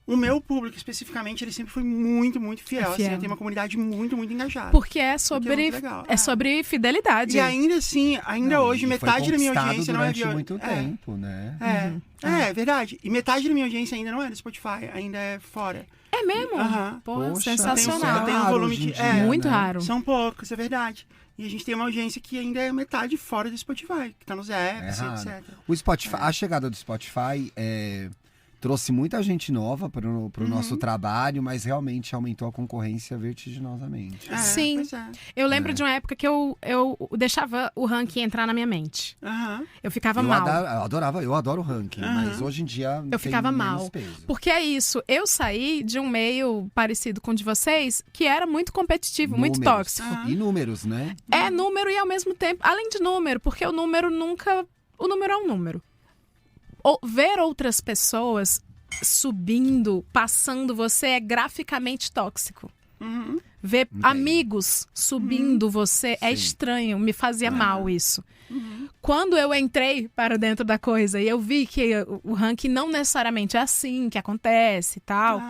O meu público, especificamente, ele sempre foi muito, muito fiel. Assim, eu tenho uma comunidade muito, muito engajada. Porque é sobre fidelidade. E ainda assim, hoje, metade da minha audiência não é durante muito tempo, né? É verdade. E metade da minha audiência ainda não é do Spotify, ainda é fora. É mesmo? Poxa, sensacional. Tem um volume de... muito raro. São poucos, é verdade. E a gente tem uma audiência que ainda é metade fora do Spotify, que tá nos apps, etc. O Spotify, a chegada do Spotify trouxe muita gente nova pro nosso trabalho, mas realmente aumentou a concorrência vertiginosamente. Sim. Eu lembro de uma época que eu deixava o ranking entrar na minha mente. Eu ficava mal. Eu adoro o ranking, mas hoje em dia eu ficava mal. Peso. Porque é isso, eu saí de um meio parecido com o de vocês, que era muito competitivo, muito tóxico. E números, né? É número e ao mesmo tempo, além de número, porque o número é um número. Ver outras pessoas subindo, passando você é graficamente tóxico. Ver amigos subindo você é estranho, me fazia mal isso. Quando eu entrei para dentro da coisa e eu vi que o ranking não necessariamente é assim que acontece e tal,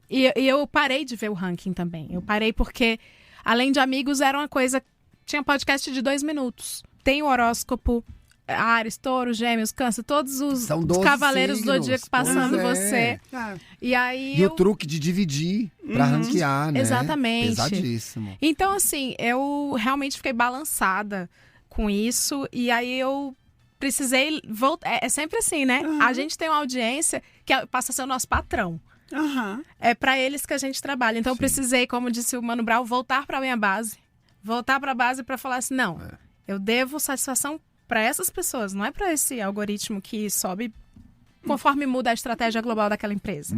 e eu parei de ver o ranking também. Eu parei porque, além de amigos, era uma coisa... Tinha podcast de 2 minutos. Tem o horóscopo... Áries, Touro, Gêmeos, Câncer, todos os cavaleiros do zodíaco passando você. E aí o truque de dividir pra ranquear, né? Exatamente. Pesadíssimo. Então, assim, eu realmente fiquei balançada com isso. E aí eu precisei voltar. É sempre assim, né? A gente tem uma audiência que passa a ser o nosso patrão. É pra eles que a gente trabalha. Então eu precisei, como disse o Mano Brown, voltar pra minha base. Voltar pra base pra falar assim, não, eu devo satisfação para essas pessoas, não é para esse algoritmo que sobe conforme muda a estratégia global daquela empresa.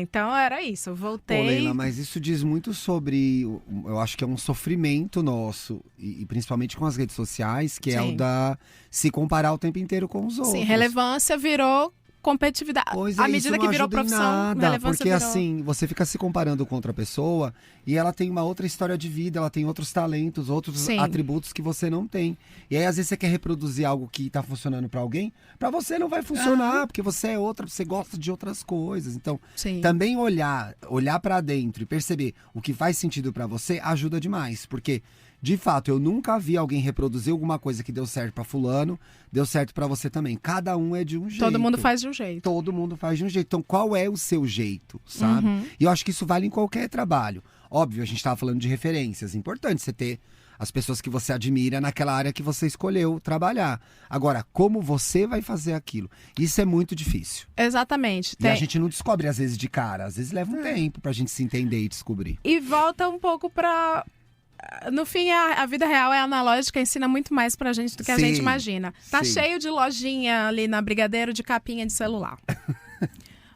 Então era isso, eu voltei... Pô, Leila, mas isso diz muito sobre, eu acho que é um sofrimento nosso, e principalmente com as redes sociais, que é o da se comparar o tempo inteiro com os outros. Sim, relevância virou competitividade. Pois à é, medida isso que não virou ajuda em profissão, nada, relevância porque virou... assim, você fica se comparando com outra pessoa e ela tem uma outra história de vida, ela tem outros talentos, outros Sim. atributos que você não tem. E aí às vezes você quer reproduzir algo que tá funcionando pra alguém, pra você não vai funcionar, porque você é outra, você gosta de outras coisas. Então, Sim. também olhar pra dentro e perceber o que faz sentido pra você ajuda demais, porque de fato, eu nunca vi alguém reproduzir alguma coisa que deu certo pra fulano, deu certo pra você também. Cada um é de um jeito. Todo mundo faz de um jeito. Todo mundo faz de um jeito. Então, qual é o seu jeito, sabe? E eu acho que isso vale em qualquer trabalho. Óbvio, a gente estava falando de referências. É importante você ter as pessoas que você admira naquela área que você escolheu trabalhar. Agora, como você vai fazer aquilo? Isso é muito difícil. Exatamente. E a gente não descobre, às vezes, de cara. Às vezes leva um tempo pra gente se entender e descobrir. E volta um pouco pra... No fim, a vida real é analógica, ensina muito mais pra gente do que a gente imagina. Tá cheio de lojinha ali na Brigadeiro de capinha de celular.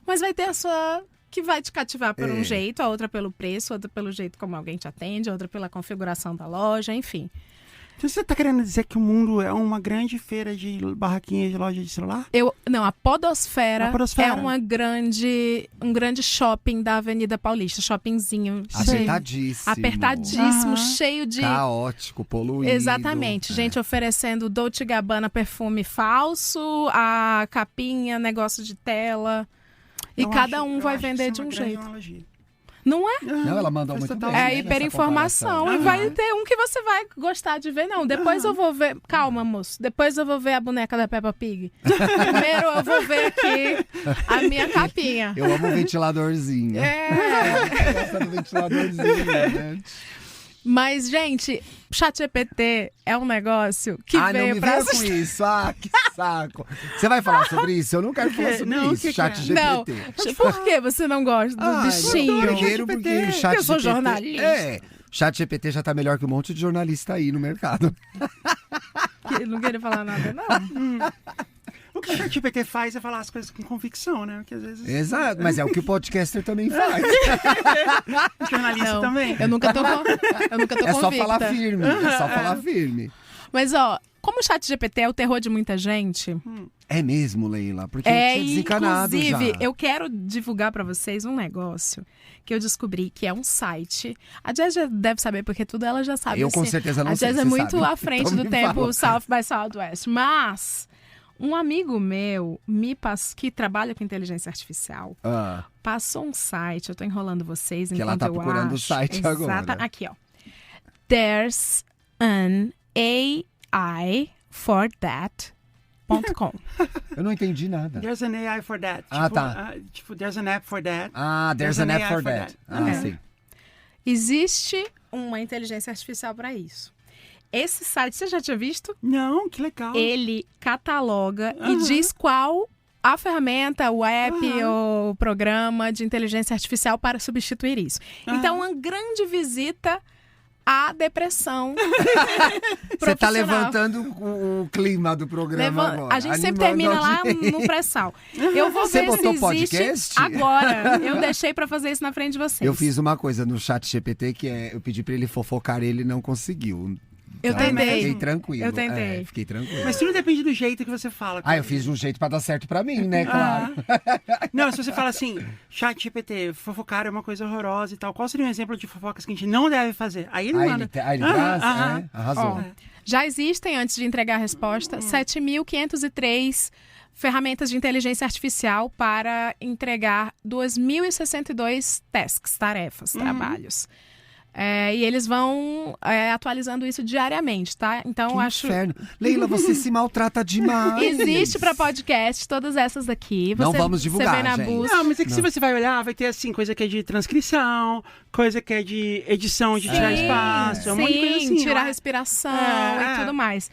Mas vai ter a sua... que vai te cativar por um jeito, a outra pelo preço, a outra pelo jeito como alguém te atende, a outra pela configuração da loja, enfim. Então você tá querendo dizer que o mundo é uma grande feira de barraquinhas de loja de celular? Não, a Podosfera é A um grande shopping da Avenida Paulista, shoppingzinho. Apertadíssimo, cheio de... Caótico, poluído. Exatamente, gente oferecendo Dolce & Gabbana perfume falso, a capinha, negócio de tela... E cada um vai vender de um jeito. Não é? Não, ela mandou muito bem. É hiperinformação. E vai ter um que você vai gostar de ver. Não, depois eu vou ver... Calma, moço. Depois eu vou ver a boneca da Peppa Pig. Primeiro eu vou ver aqui a minha capinha. Eu amo o ventiladorzinho. Eu gosto do ventiladorzinho, né? Mas, gente, ChatGPT é um negócio que veio não me pra... venha com isso. Que saco. Você vai falar sobre isso? Eu não quero falar sobre isso, ChatGPT. Não, por que você não gosta do bichinho? Primeiro porque o ChatGPT... Eu sou jornalista. ChatGPT já tá melhor que um monte de jornalista aí no mercado. Não queria falar nada, não. O que o ChatGPT faz é falar as coisas com convicção, né? Porque às vezes... Exato, mas é o que o podcaster também faz. O jornalista também. Eu nunca tô convicta. É só falar firme, falar firme. Mas, como o ChatGPT é o terror de muita gente... É mesmo, Leila, porque eu tinha desencanado inclusive, já. eu quero divulgar pra vocês um negócio que eu descobri, que é um site. A Jazz já deve saber, porque tudo ela já sabe. Eu com certeza não sei. A Jazz é muito à frente então do tempo South by Southwest. Mas... um amigo meu que trabalha com inteligência artificial passou um site, eu tô enrolando vocês enquanto ela tá procurando o site agora. Aqui, ó. There's an AI for that.com. Eu não entendi nada. There's an AI for that. Tá. There's an app for that. There's an app for that. Sim. Existe uma inteligência artificial para isso. Esse site, você já tinha visto? Não, que legal. Ele cataloga e diz qual a ferramenta, o app ou o programa de inteligência artificial para substituir isso. Então, uma grande visita à depressão. Você tá levantando o clima do programa agora. A gente sempre termina lá no pré-sal. Eu vou ver se existe podcast? Agora. Eu deixei pra fazer isso na frente de vocês. Eu fiz uma coisa no ChatGPT que eu pedi pra ele fofocar, ele não conseguiu. Eu tentei. Fiquei tranquilo. Eu tentei. Fiquei tranquilo. Mas tudo depende do jeito que você fala. Eu fiz de um jeito pra dar certo pra mim, né? Claro. Não, se você fala assim, ChatGPT, fofocar é uma coisa horrorosa e tal, qual seria um exemplo de fofocas que a gente não deve fazer? Aí ele manda. Ele traz? Arrasou. Já existem, antes de entregar a resposta, 7.503 ferramentas de inteligência artificial para entregar 2.062 tasks, tarefas, trabalhos. E eles vão atualizando isso diariamente, tá? Então, que acho... inferno. Leila, você se maltrata demais. Existe pra podcast todas essas daqui. Não vamos divulgar, você vê na gente. busca. Não, mas é que se você vai olhar, vai ter assim, coisa que é de transcrição, coisa que é de edição, de tirar espaço, um monte de coisa assim. Tirar respiração e tudo mais.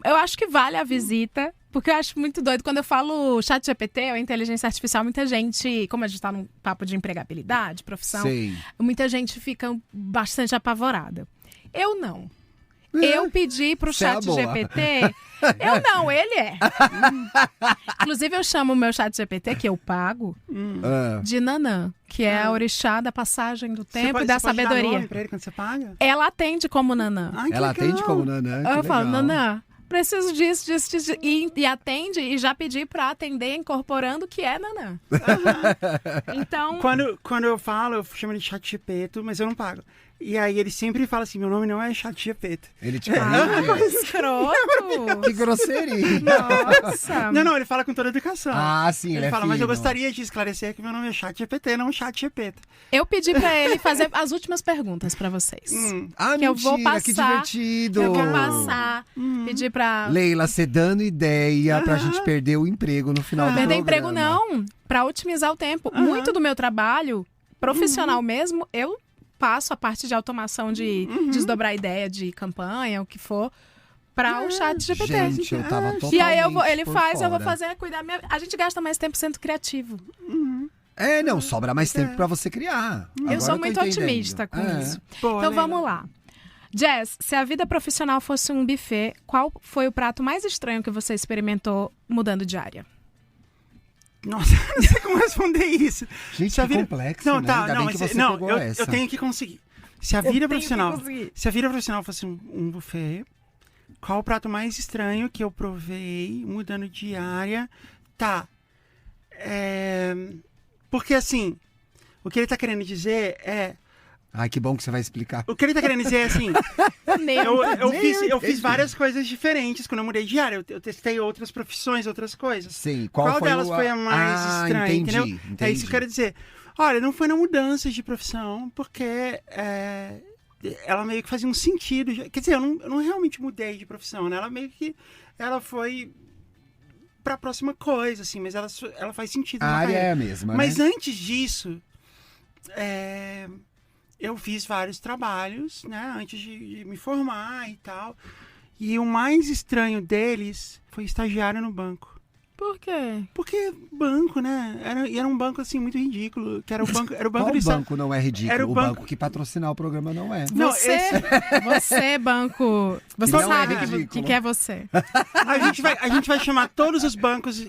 Eu acho que vale a visita, porque eu acho muito doido. Quando eu falo ChatGPT ou inteligência artificial, muita gente, como a gente tá num papo de empregabilidade, profissão, muita gente fica bastante apavorada. Eu não. Eu pedi pro ChatGPT... Eu não, ele é. Inclusive, eu chamo o meu ChatGPT, que eu pago, de Nanã, que é a orixá da passagem do tempo e da sabedoria. Dar nome pra ele quando você paga? Ela atende como Nanã. Ela atende como Nanã. Eu falo, Nanã, preciso disso. E atende, e já pedi pra atender incorporando que é Nanã. Então... Quando eu falo, eu chamo ele de Chat Gepeto, mas eu não pago. E aí ele sempre fala assim, meu nome não é Chat Gepeto. Ele te corrige. Escroto. Que grosseria. Nossa. Não, ele fala com toda a educação. Ah, sim, ele é fala, mas eu fino. gostaria de esclarecer que meu nome é Chat GPT, não Chat Gepeto. Eu pedi pra ele fazer as últimas perguntas pra vocês. Ah, Que eu vou mentira, que passar, divertido. Eu vou passar, pedir pra... Leila, você dando ideia pra gente perder o emprego no final do Perder programa. emprego não, pra otimizar o tempo. Muito do meu trabalho, profissional mesmo, eu passo a parte de automação de desdobrar ideia de campanha, o que for, para o Chat GPT. Gente, eu tava totalmente E aí ele por faz, eu vou fora. fazer, cuidar minha... A gente gasta mais tempo sendo criativo. Não, sobra mais tempo pra você criar. Agora Eu sou tô muito entendendo. otimista com isso. Pô, Então Leila. vamos lá. Jazz, se a vida profissional fosse um buffet, qual foi o prato mais estranho que você experimentou mudando de área? Nossa, não sei como responder isso. Gente, Se a que vida- complexo, Não, né? tá, Ainda não, bem que mas você não, pegou eu essa. tenho que conseguir. Se a vida profissional fosse um buffet, qual o prato mais estranho que eu provei mudando de área? Tá. Porque assim, o que ele tá querendo dizer é... Ai, que bom que você vai explicar. O que ele tá querendo dizer é assim... eu fiz várias coisas diferentes quando eu mudei de área. Eu testei outras profissões, outras coisas. Sim, Qual foi delas foi a mais estranha, entendi, entendeu? entendi. É isso que eu quero dizer. Olha, não foi na mudança de profissão, porque ela meio que fazia um sentido. Quer dizer, eu não realmente mudei de profissão, né? Ela foi pra próxima coisa, assim, mas ela faz sentido. A na área carreira. é a mesma, Mas né? antes disso, eu fiz vários trabalhos, né? Antes de me formar e tal. E o mais estranho deles foi estagiário no banco. Por quê? Porque banco, né? Era um banco, assim, muito ridículo. Que era o banco Qual do Estado. banco não é ridículo? Era o o banco- banco que patrocinar o programa não é. Não, Você, banco... Você Não é sabe ridículo. que é você. A gente vai chamar todos os bancos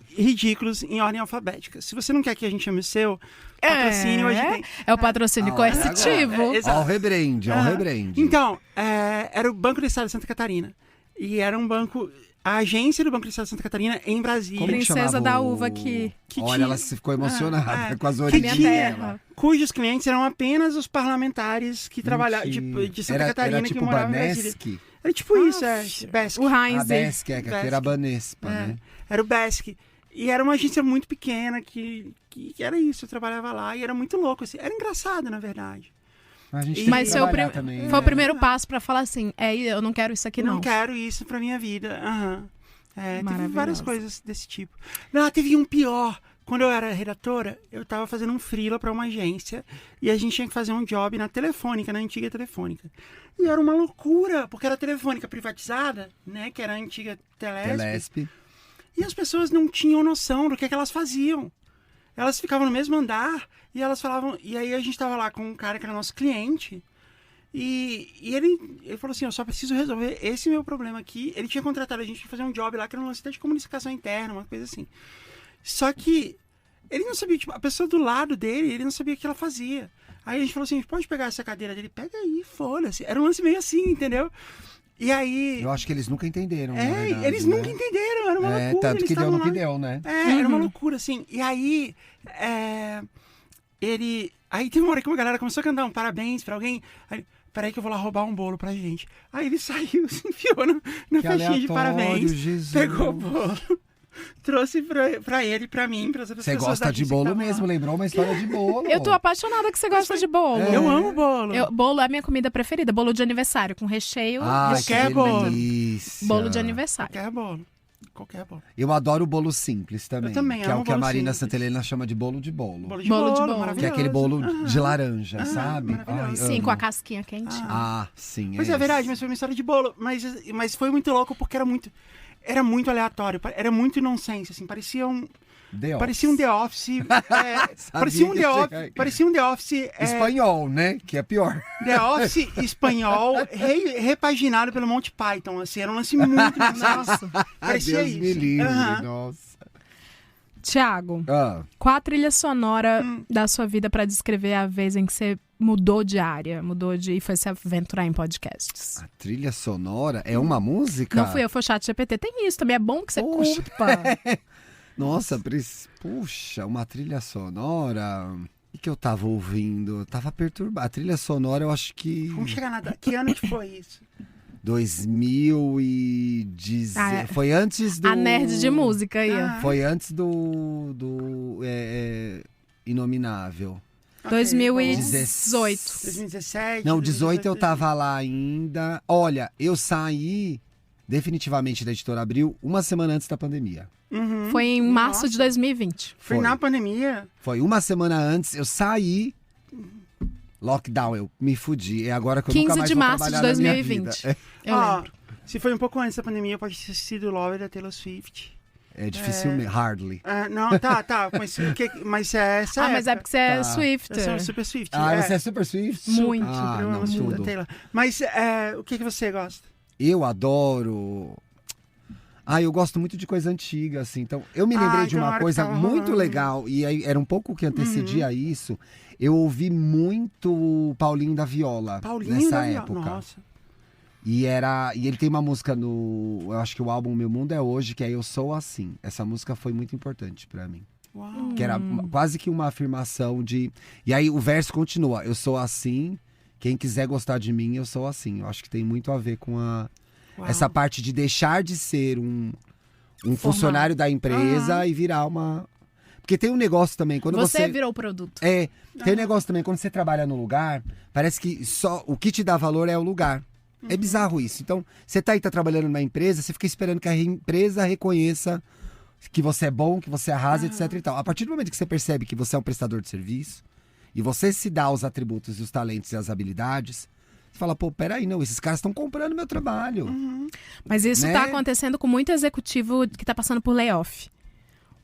ridículos em ordem alfabética. Se você não quer que a gente chame o seu patrocínio, hoje tem... É o patrocínio coercitivo. Exato. Ó o rebrand, ó o rebrand. Então, era o Banco do Estado de Santa Catarina. E era um banco... A agência do Banco do Estado de Santa Catarina em Brasília. Como que Princesa chamava da o- uva que Olha, tinha- ela ficou emocionada com as que origens tinha- dela. Cujos clientes eram apenas os parlamentares que trabalhavam de Santa Catarina, era que tipo moravam em Brasília. Banesque. Era tipo isso, Besc. o A Heinz. Banesque, que aqui era Banespa, né? Era o Besc. E era uma agência muito pequena que era isso, eu trabalhava lá e era muito louco, assim. Era engraçado, na verdade. A gente tem Mas que trabalhar também, foi né? o primeiro passo pra falar assim, eu não quero isso aqui Eu não. não quero isso pra minha vida. Teve Maravilhosa. várias coisas desse tipo. Não, teve um pior. Quando eu era redatora, eu tava fazendo um freela pra uma agência e a gente tinha que fazer um job na Telefônica, na antiga Telefônica. E era uma loucura, porque era a Telefônica privatizada, né, que era a antiga Telesp. E as pessoas não tinham noção do que elas faziam. Elas ficavam no mesmo andar e elas falavam... E aí a gente tava lá com um cara que era nosso cliente e ele falou assim, eu só preciso resolver esse meu problema aqui. Ele tinha contratado a gente para fazer um job lá que era um lance de comunicação interna, uma coisa assim. Só que ele não sabia, tipo, a pessoa do lado dele, ele não sabia o que ela fazia. Aí a gente falou assim, pode pegar essa cadeira dele? Pega aí, foda-se. Era um lance meio assim, entendeu? E aí... Eu acho que eles nunca entenderam, na verdade, eles né? nunca entenderam, era uma loucura. Tanto eles que deu estavam no que lá. deu, né? Era uma loucura, assim. E aí, Aí teve uma hora que uma galera começou a cantar um parabéns pra alguém. Aí, peraí que eu vou lá roubar um bolo pra gente. Aí ele saiu, se enfiou na festinha de parabéns. Jesus. Pegou o bolo, trouxe pra ele e pra mim, pras outras Você pessoas gosta da de agência que bolo estavam lá. mesmo, lembrou uma história de bolo. Eu tô apaixonada que você gosta de bolo. Eu amo bolo. Bolo é a minha comida preferida. Bolo de aniversário, com recheio. Ai, Qualquer que bolo. delícia. Bolo de aniversário. Qualquer bolo. Eu adoro o bolo simples também. Eu também que é amo o que a bolo Marina simples. Santelena chama de bolo de bolo. Bolo de Bolo de bolo, bolo. maravilhoso. Que é aquele bolo de laranja, sabe? maravilhoso. Ai, Sim, amo. com a casquinha quente. Sim. Pois é verdade, mas foi uma história de bolo. Mas foi muito louco porque era muito aleatório. Era muito nonsense, assim. Parecia um The Office. Parecia um The Office. Espanhol, né? Que é pior. The Office espanhol repaginado pelo Monty Python. Assim, era um lance muito nossa. Parecia Deus isso. me livre, Aham. nossa. Tiago, qual a trilha sonora da sua vida pra descrever a vez em que você mudou de área, e foi se aventurar em podcasts? A trilha sonora é uma música? Não fui eu, foi o ChatGPT. Tem isso também, é bom que você Poxa. culpa. Nossa, puxa, uma trilha sonora... O que eu tava ouvindo? Eu tava perturbado. A trilha sonora, eu acho que... Vamos chegar na data. Que ano que foi isso? 2010. Foi antes do... A nerd de música aí, ó. Foi antes do Inominável. 2018. 2017. Não, 18 eu tava lá ainda. Olha, eu saí definitivamente da Editora Abril uma semana antes da pandemia. Uhum. Foi em março de 2020. Foi na pandemia? Foi uma semana antes, eu saí. Lockdown, eu me fudi. É agora que eu nunca mais 15 de vou março de trabalhar na minha 2020. vida. Eu lembro. Se foi um pouco antes da pandemia, pode ter sido Lover da Taylor Swift. É difícil mesmo, hardly. Não, tá. Mas é essa mas é porque você é Swifter. Eu sou super Swift. Você é super Swift? Muito. Eu amo tudo. da Taylor. Mas o que você gosta? Eu adoro... eu gosto muito de coisa antiga, assim. Então, eu me lembrei de uma coisa muito legal. E aí, era um pouco o que antecedia isso. Eu ouvi muito Paulinho da Viola nessa época. Nossa. E ele tem uma música eu acho que o álbum Meu Mundo é Hoje, que é Eu Sou Assim. Essa música foi muito importante pra mim. Uau. Que era quase que uma afirmação de... E aí o verso continua. Eu sou assim, quem quiser gostar de mim, eu sou assim. Eu acho que tem muito a ver com essa parte de deixar de ser um funcionário da empresa e virar uma... Porque tem um negócio também, quando você virou o produto. Tem um negócio também, quando você trabalha no lugar, parece que só o que te dá valor é o lugar. É bizarro isso. Então, você tá trabalhando numa empresa, você fica esperando que a empresa reconheça que você é bom, que você arrasa, etc e tal. A partir do momento que você percebe que você é um prestador de serviço, e você se dá os atributos, os talentos e as habilidades, você fala, peraí, não, esses caras estão comprando meu trabalho. Mas isso tá acontecendo com muito executivo que tá passando por layoff.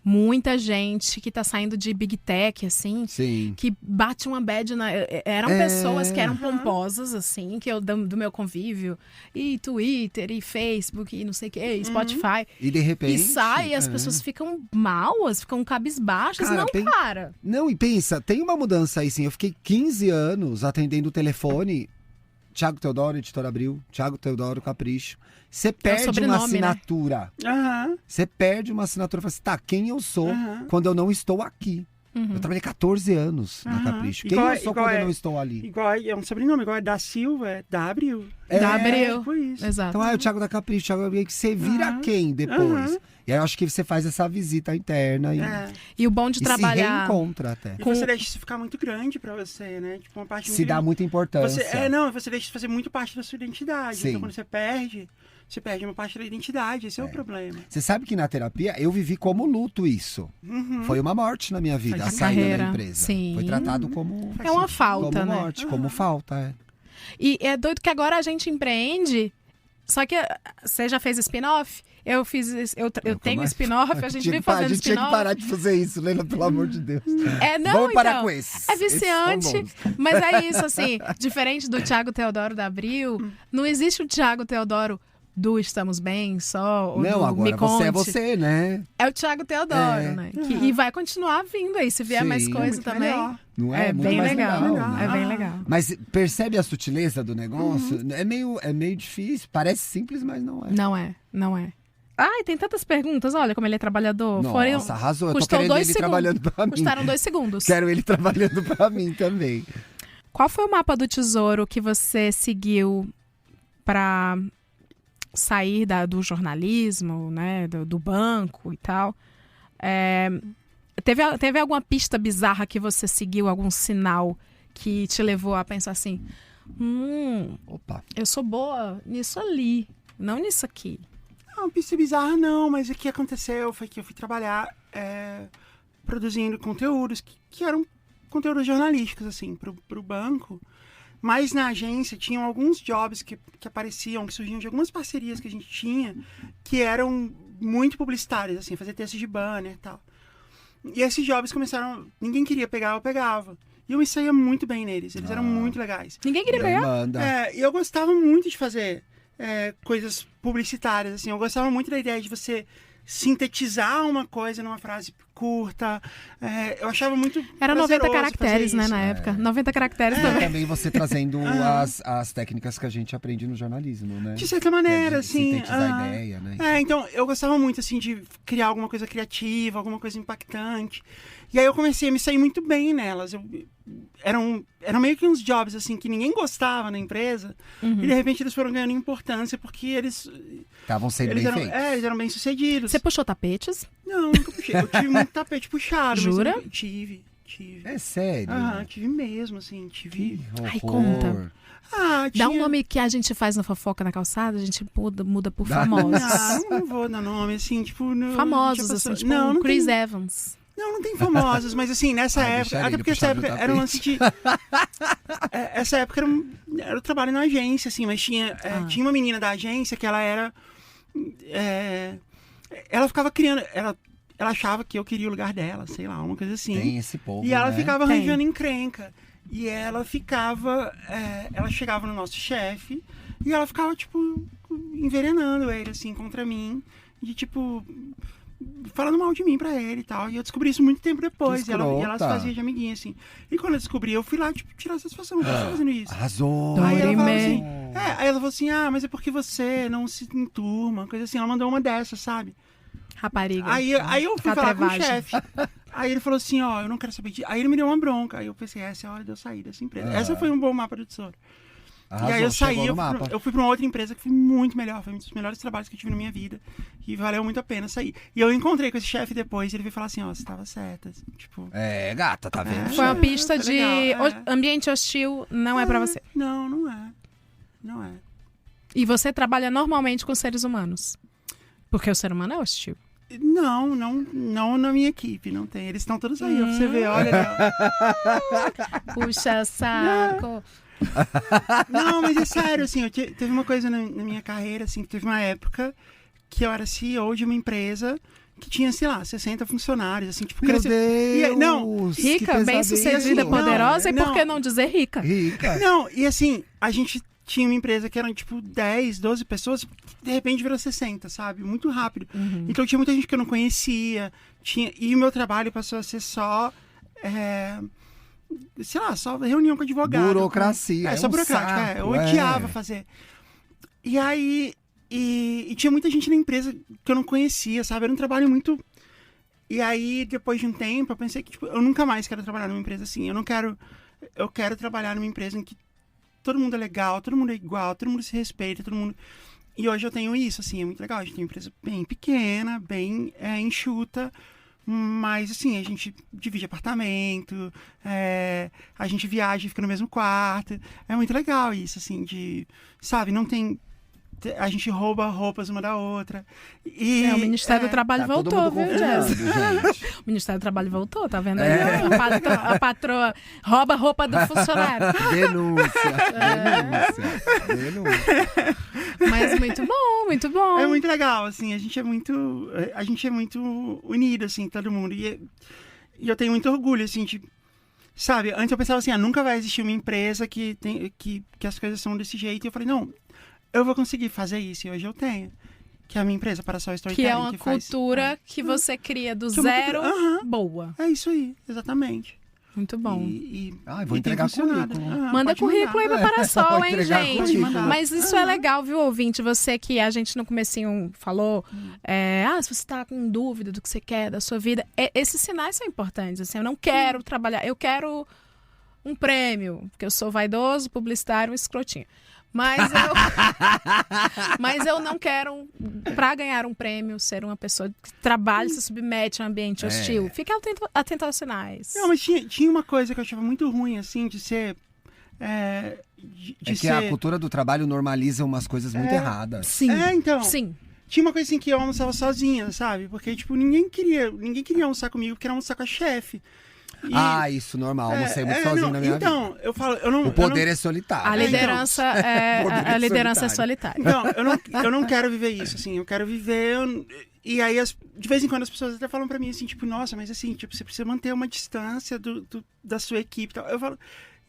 Muita gente que tá saindo de Big Tech, assim, Sim. que bate uma bad na... Eram pessoas que eram pomposas, assim, que eu do meu convívio, e Twitter, e Facebook, e não sei o que, e Spotify. E de repente... E sai, e as pessoas ficam malas, ficam cabisbaixas. Cara, cara. Não, e pensa, tem uma mudança aí, sim. Eu fiquei 15 anos atendendo o telefone. Thiago Teodoro, Editora Abril. Thiago Teodoro, Capricho. Você perde uma assinatura. Né? Você perde uma assinatura. Você fala assim, quem eu sou quando eu não estou aqui? Eu trabalhei 14 anos na Capricho. Quem eu sou quando eu não estou ali? Igual, é um sobrenome, igual é da Silva, é da Abril. Da Abril. Tipo isso. Exato. Então, o Thiago da Capricho, Thiago da Abril, que você vira quem depois? E aí eu acho que você faz essa visita interna e o bom de trabalhar... se reencontra até. E você deixa isso ficar muito grande pra você, né? Tipo, uma parte Se dá muita importância. Você deixa de fazer muito parte da sua identidade. Sim. Então, quando você perde uma parte da identidade. Esse é o problema. Você sabe que na terapia eu vivi como luto isso. Foi uma morte na minha vida, a saída da empresa. Sim. Foi tratado como... É uma falta, como né? morte, como falta, E é doido que agora a gente empreende, só que você já fez spin-off? Eu tenho spin-off, a gente vem fazendo spin-off. A gente tinha que parar de fazer isso, Leila, pelo amor de Deus. Vamos parar com esses. É viciante, mas é isso, assim, diferente do Thiago Teodoro da Abril, não existe o Thiago Teodoro do Estamos Bem só, ou não, do agora Me Conte. você é você, né? É o Thiago Teodoro, né? E vai continuar vindo aí, se vier mais coisa também. Melhor. Não é? É Muito bem mais legal. né? É bem legal. Mas percebe a sutileza do negócio? É meio difícil, parece simples, mas não é. Não é. Ai, tem tantas perguntas. Olha como ele é trabalhador. Nossa, arrasou. Eu tô Custou querendo 2 ele segundos. trabalhando pra mim. Custaram 2 segundos. Quero ele trabalhando pra mim também. Qual foi o mapa do tesouro que você seguiu pra sair do jornalismo, né, do banco e tal? Teve alguma pista bizarra que você seguiu, algum sinal que te levou a pensar assim, Opa. eu sou boa nisso ali, não nisso aqui? Não, pista bizarra não, mas o que aconteceu foi que eu fui trabalhar produzindo conteúdos que eram conteúdos jornalísticos, assim, pro banco. Mas na agência tinham alguns jobs que apareciam, que surgiam de algumas parcerias que a gente tinha, que eram muito publicitários, assim, fazer textos de banner e tal. E esses jobs começaram... Ninguém queria pegar, eu pegava. E eu me saía muito bem neles, eles eram muito legais. Ninguém queria pegar? E eu gostava muito de fazer coisas publicitárias, assim. Eu gostava muito da ideia de você sintetizar uma coisa numa frase curta. Eu achava muito Era 90 prazeroso caracteres, fazer né, isso. na época. 90 caracteres E também. também você trazendo as técnicas que a gente aprende no jornalismo, né? De certa maneira, De assim. sintetizar a ideia, né? Então, eu gostava muito, assim, de criar alguma coisa criativa, alguma coisa impactante. E aí eu comecei a me sair muito bem nelas. Eram meio que uns jobs, assim, que ninguém gostava na empresa. E, de repente, eles foram ganhando importância porque eles... Estavam sendo bem feitos. Eles eram bem sucedidos. Você puxou tapetes? Não, nunca puxei. Eu tive muito tapete puxado. Jura? Mas tive. É sério? Tive mesmo, assim, tive... Ai, conta. Tinha... Dá um nome que a gente faz na fofoca na calçada, a gente muda por famosos. Não vou dar nome, assim, tipo... Famosos, assim, tipo não Chris tem... Evans. Não tem famosos, mas assim, nessa época... Até porque essa época era um lance de... essa época era o trabalho na agência, assim, mas tinha uma menina da agência que ela era... ela ficava criando... Ela achava que eu queria o lugar dela, sei lá, uma coisa assim. Tem esse povo, E ela né? ficava arranjando encrenca. E ela ficava... ela chegava no nosso chefe e ela ficava, tipo, envenenando ele, assim, contra mim. De, tipo... falando mal de mim pra ele e tal. E eu descobri isso muito tempo depois. E ela se fazia de amiguinha, assim. E quando eu descobri, eu fui lá, tipo, tirar satisfação. Não tô fazendo isso. Arrasou! Aí ela falou assim... aí ela falou assim, mas é porque você não se enturma, coisa assim. Ela mandou uma dessas, sabe? Rapariga. Aí eu fui falar com o chefe. Aí ele falou assim, eu não quero saber disso. Aí ele me deu uma bronca. Aí eu pensei, essa é a hora de eu sair dessa empresa. Essa foi um bom mapa do tesouro. Arrasou, e aí eu saí, mapa. eu fui pra uma outra empresa que foi muito melhor. Foi um dos melhores trabalhos que eu tive na minha vida. E valeu muito a pena sair. E eu encontrei com esse chefe depois e ele veio falar assim, você tava certa. Tipo... gata, tá vendo? Foi uma pista de legal, ambiente hostil, não é pra você. Não é. Não é. E você trabalha normalmente com seres humanos? Porque o ser humano é hostil. Não na minha equipe, não tem. Eles estão todos aí, ó, pra você ver, olha ali, Puxa saco. Não, mas é sério, assim, teve uma coisa na minha carreira, assim, que teve uma época que eu era CEO de uma empresa que tinha, sei lá, 60 funcionários, assim, tipo... Meu Deus! Rica, bem-sucedida, poderosa, e por que não dizer rica? Rica. Não, e assim, a gente tinha uma empresa que eram, tipo, 10, 12 pessoas, de repente virou 60, sabe? Muito rápido. Então tinha muita gente que eu não conhecia, e o meu trabalho passou a ser só... sei lá, só reunião com advogado. Burocracia. Só burocrática, saco, eu odiava fazer. E aí, e tinha muita gente na empresa que eu não conhecia, sabe? Era um trabalho muito... E aí, depois de um tempo, eu pensei que, tipo, eu nunca mais quero trabalhar numa empresa assim. Eu quero trabalhar numa empresa em que todo mundo é legal, todo mundo é igual, todo mundo se respeita, todo mundo... E hoje eu tenho isso, assim, é muito legal. A gente tem uma empresa bem pequena, bem enxuta, mas, assim, a gente divide apartamento, a gente viaja e fica no mesmo quarto. É muito legal isso, assim, de... Sabe, não tem... A gente rouba roupas uma da outra. E, o Ministério do Trabalho voltou, viu, Jess? O Ministério do Trabalho voltou, tá vendo aí? A patroa rouba a roupa do funcionário. Denúncia. Mas muito bom, muito bom. É muito legal, assim, a gente é muito unido, assim, todo mundo. E eu tenho muito orgulho, assim, de... Sabe, antes eu pensava assim, nunca vai existir uma empresa que as coisas são desse jeito. E eu falei, não... Eu vou conseguir fazer isso, e hoje eu tenho. Que é a minha empresa, Parasol Storytelling. Que é uma cultura que você cria do zero, boa. É isso aí, exatamente. Muito bom. Vou entregar currículo. Manda currículo aí pra Parasol, hein, gente? Currículo. Mas isso é legal, viu, ouvinte? Você que a gente no comecinho falou, se você tá com dúvida do que você quer da sua vida, esses sinais são importantes. Assim, eu não quero trabalhar, eu quero um prêmio, porque eu sou vaidoso, publicitário, escrotinho. Mas eu não quero, pra ganhar um prêmio, ser uma pessoa que trabalha, se submete a um ambiente hostil. Fique atento aos sinais. Não, mas tinha uma coisa que eu achava muito ruim, assim, de ser... a cultura do trabalho normaliza umas coisas muito erradas. Sim, então... Sim. Tinha uma coisa assim que eu almoçava sozinha, sabe? Porque, tipo, ninguém queria almoçar comigo, porque era almoçar com a chefe. Isso, normal. Almocei muito sozinho na minha vida. Então, eu falo... O poder é solitário. A liderança é solitária. Então, eu não quero viver isso, assim. Eu quero viver... E aí, de vez em quando, as pessoas até falam pra mim, assim, tipo, nossa, mas assim, tipo, você precisa manter uma distância da sua equipe e tal. Eu falo,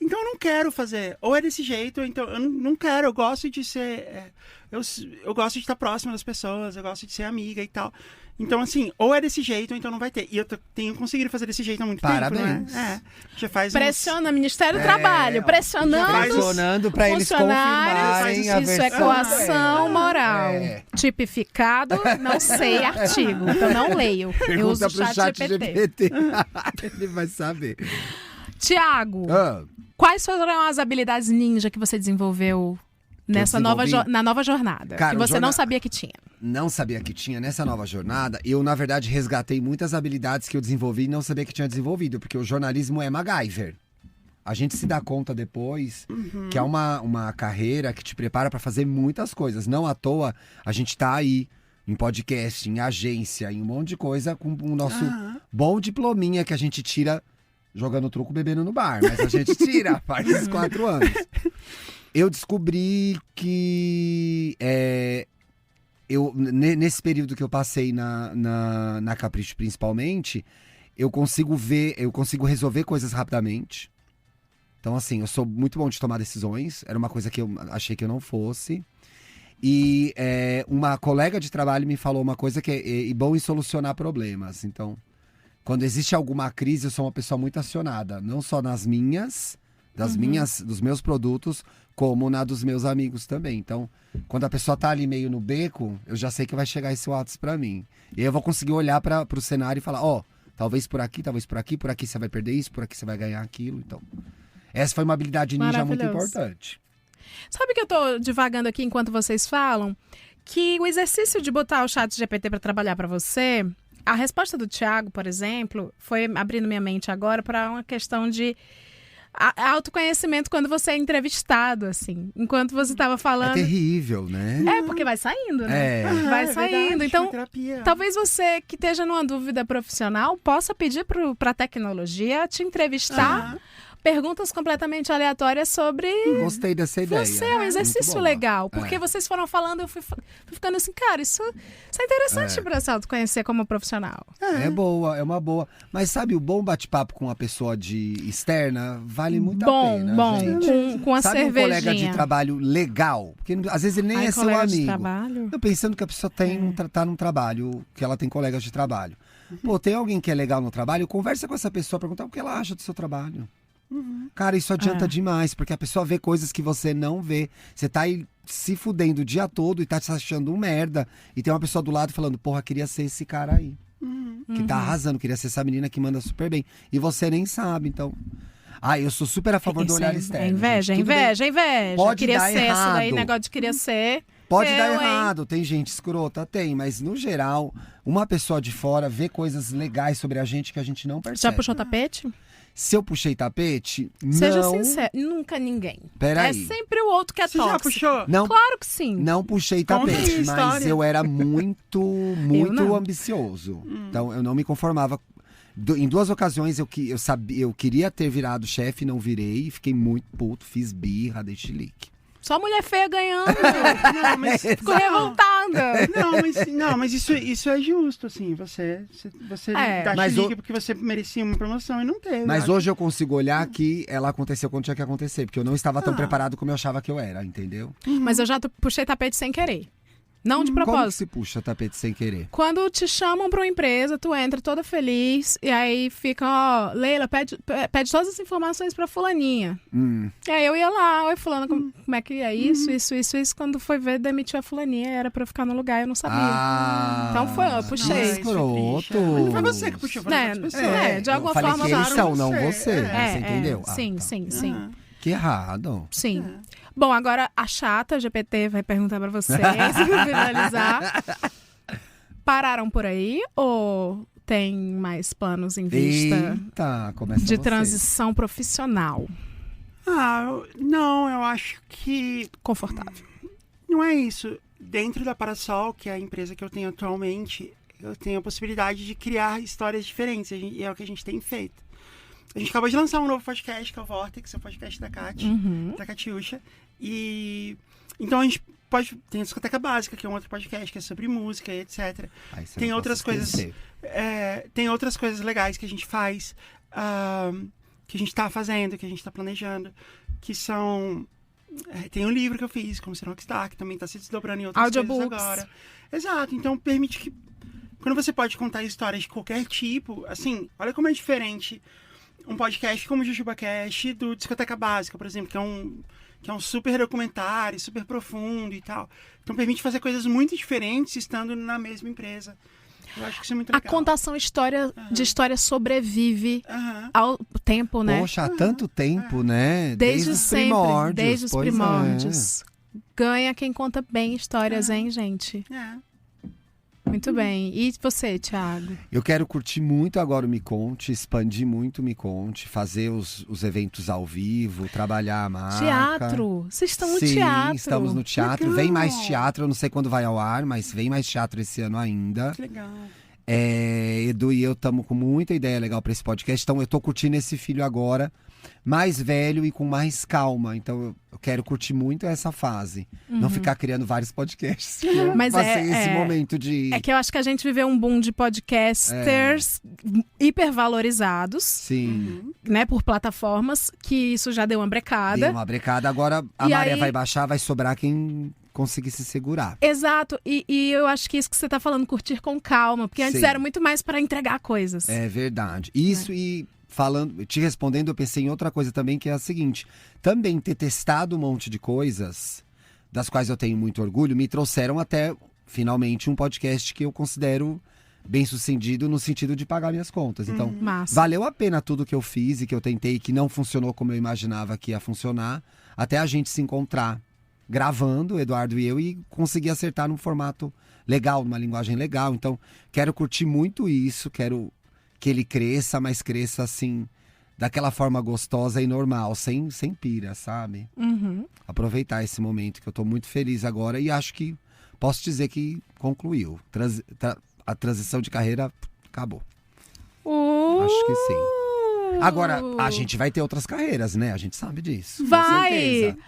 Então eu não quero fazer. Ou é desse jeito, ou então eu não quero. Eu gosto de ser... Eu gosto de estar próximo das pessoas, eu gosto de ser amiga e tal. Então, assim, ou é desse jeito, ou então não vai ter. E eu tenho conseguido fazer desse jeito há muito Parabéns. tempo, né? Já faz Pressiona Ministério do Trabalho, pressionando pra eles confirmarem a isso versão. é coação moral. Tipificado, não sei artigo. Eu não leio. Eu uso Pergunta o pro chat chat GPT. Ele vai saber. Tiago, quais foram as habilidades ninja que você desenvolveu na nova jornada? Cara, que você não sabia que tinha. Não sabia que tinha. Nessa nova jornada, eu, na verdade, resgatei muitas habilidades que eu desenvolvi e não sabia que tinha desenvolvido, porque o jornalismo é MacGyver. A gente se dá conta depois que é uma carreira que te prepara para fazer muitas coisas. Não à toa, a gente tá aí em podcast, em agência, em um monte de coisa, com o nosso bom diplominha que a gente tira jogando truco, bebendo no bar. Mas a gente tira, faz esses 4 anos. Eu descobri que nesse período que eu passei na Capricho, principalmente, eu consigo resolver coisas rapidamente. Então, assim, eu sou muito bom de tomar decisões. Era uma coisa que eu achei que eu não fosse. E uma colega de trabalho me falou uma coisa que é bom em solucionar problemas. Então, quando existe alguma crise, eu sou uma pessoa muito acionada. Não só nas dos meus produtos, como na dos meus amigos também. Então, quando a pessoa tá ali meio no beco, eu já sei que vai chegar esse WhatsApp pra mim. E aí eu vou conseguir olhar pro cenário e falar, talvez por aqui você vai perder isso, por aqui você vai ganhar aquilo. Então, essa foi uma habilidade ninja muito importante. Sabe que eu tô divagando aqui enquanto vocês falam? Que o exercício de botar o chat GPT pra trabalhar pra você, a resposta do Thiago, por exemplo, foi abrindo minha mente agora para uma questão de autoconhecimento quando você é entrevistado, assim. Enquanto você estava falando... É terrível, né? Porque vai saindo, né? Vai saindo. Verdade, então, terapia. talvez você que esteja numa dúvida profissional possa pedir para a tecnologia te entrevistar. Perguntas completamente aleatórias sobre... Gostei dessa ideia. Você é um exercício legal. Porque vocês foram falando, eu fui ficando assim, cara, isso é interessante para se autoconhecer como profissional. É uma boa. Mas sabe, o bom bate-papo com uma pessoa externa vale muito a pena, gente. Com a sabe cervejinha. Um colega de trabalho legal? Porque às vezes ele nem é seu amigo. De trabalho? Eu pensando que a pessoa tá num trabalho, que ela tem colegas de trabalho. Pô, tem alguém que é legal no trabalho, conversa com essa pessoa, pergunta o que ela acha do seu trabalho. Cara, isso adianta demais, porque a pessoa vê coisas que você não vê. Você tá aí se fudendo o dia todo e tá se achando um merda. E tem uma pessoa do lado falando, porra, queria ser esse cara aí. Que tá arrasando, queria ser essa menina que manda super bem. E você nem sabe, então... eu sou super a favor do olhar externo. Inveja. Pode queria dar ser errado. Isso daí, negócio de queria ser... Pode dar errado, tem gente escrota, mas no geral, uma pessoa de fora vê coisas legais sobre a gente que a gente não percebe. Já puxou tapete? Se eu puxei tapete, Seja não... sincero, nunca ninguém. Peraí. É sempre o outro que é tóxico. Já puxou? Não, claro que sim. Não puxei tapete, mas eu era muito ambicioso. Então, eu não me conformava. Em 2 ocasiões, eu queria ter virado chefe, não virei. Fiquei muito puto, fiz birra, dei chilique. Só mulher feia ganhando. Não, mas ficou revoltada. Não, mas isso é justo, assim. Você dá chilique porque você merecia uma promoção e não teve. Mas hoje eu consigo olhar que ela aconteceu quando tinha que acontecer. Porque eu não estava tão preparado como eu achava que eu era, entendeu? Mas eu já puxei tapete sem querer. Não de propósito. Como que se puxa tapete sem querer? Quando te chamam pra uma empresa, tu entra toda feliz e aí fica, Leila, pede todas as informações pra fulaninha. E aí eu ia lá, oi fulana, como é que é isso. Quando foi ver, demitiu a fulaninha, era pra eu ficar no lugar, eu não sabia. Então eu puxei. Escroto. Não foi você que puxou, foi outra pessoa. De alguma forma. forma. Que eles são, não você. Você entendeu? Sim. Que errado. Sim. Bom, agora a chata GPT vai perguntar pra vocês, pra finalizar. Pararam por aí ou tem mais planos em vista de transição profissional? Não, eu acho que... Confortável. Não é isso. Dentro da Parasol, que é a empresa que eu tenho atualmente, eu tenho a possibilidade de criar histórias diferentes, e é o que a gente tem feito. A gente acabou de lançar um novo podcast, que é o Vortex, é o podcast da Kat, da Katiusha. E então a gente tem a Discoteca Básica, que é um outro podcast que é sobre música e etc. Tem outras coisas. Tem outras coisas legais que a gente faz. que a gente tá fazendo, que a gente tá planejando, que são... tem um livro que eu fiz, Como Ser Rockstar, que também tá se desdobrando em outras coisas agora. Exato, então permite que... Quando você pode contar histórias de qualquer tipo, assim, olha como é diferente um podcast como o JujubaCast do Discoteca Básica, por exemplo, que é um super documentário, super profundo e tal. Então permite fazer coisas muito diferentes estando na mesma empresa. Eu acho que isso é muito legal. A contação de história sobrevive ao tempo, né? Poxa, há tanto tempo, né? Desde os sempre, primórdios. desde os primórdios. Ganha quem conta bem histórias, hein, gente? Muito bem. E você, Thiago? Eu quero curtir muito agora o Me Conte, expandir muito o Me Conte, fazer os eventos ao vivo, trabalhar a marca. Teatro! Vocês estão no teatro. Sim, estamos no teatro. Legal. Vem mais teatro, eu não sei quando vai ao ar, mas vem mais teatro esse ano ainda. Que legal. Edu e eu estamos com muita ideia legal para esse podcast, então eu tô curtindo esse filho agora, mais velho e com mais calma. Então eu quero curtir muito essa fase. Não ficar criando vários podcasts. Mas passei esse momento de... É que eu acho que a gente viveu um boom de podcasters hipervalorizados. Sim. Né, por plataformas, que isso já deu uma brecada. Deu uma brecada, agora a E maré aí- vai baixar, vai sobrar quem conseguir se segurar. Exato. E eu acho que isso que você tá falando, curtir com calma. Porque antes Sim. era muito mais para entregar coisas. É verdade. Isso e falando, te respondendo, eu pensei em outra coisa também, que é a seguinte. Também ter testado um monte de coisas, das quais eu tenho muito orgulho, me trouxeram até, finalmente, um podcast que eu considero bem sucedido no sentido de pagar minhas contas. Então, Massa. valeu a pena tudo que eu fiz e que eu tentei, que não funcionou como eu imaginava que ia funcionar, até a gente se encontrar gravando, Eduardo e eu, e conseguir acertar num formato legal, numa linguagem legal. Então, quero curtir muito isso, quero que ele cresça, mas cresça assim, daquela forma gostosa e normal, sem pira, sabe? Aproveitar esse momento, que eu tô muito feliz agora e acho que posso dizer que concluiu. A transição de carreira acabou. Acho que sim. Agora, a gente vai ter outras carreiras, né? A gente sabe disso. com Vai! certeza.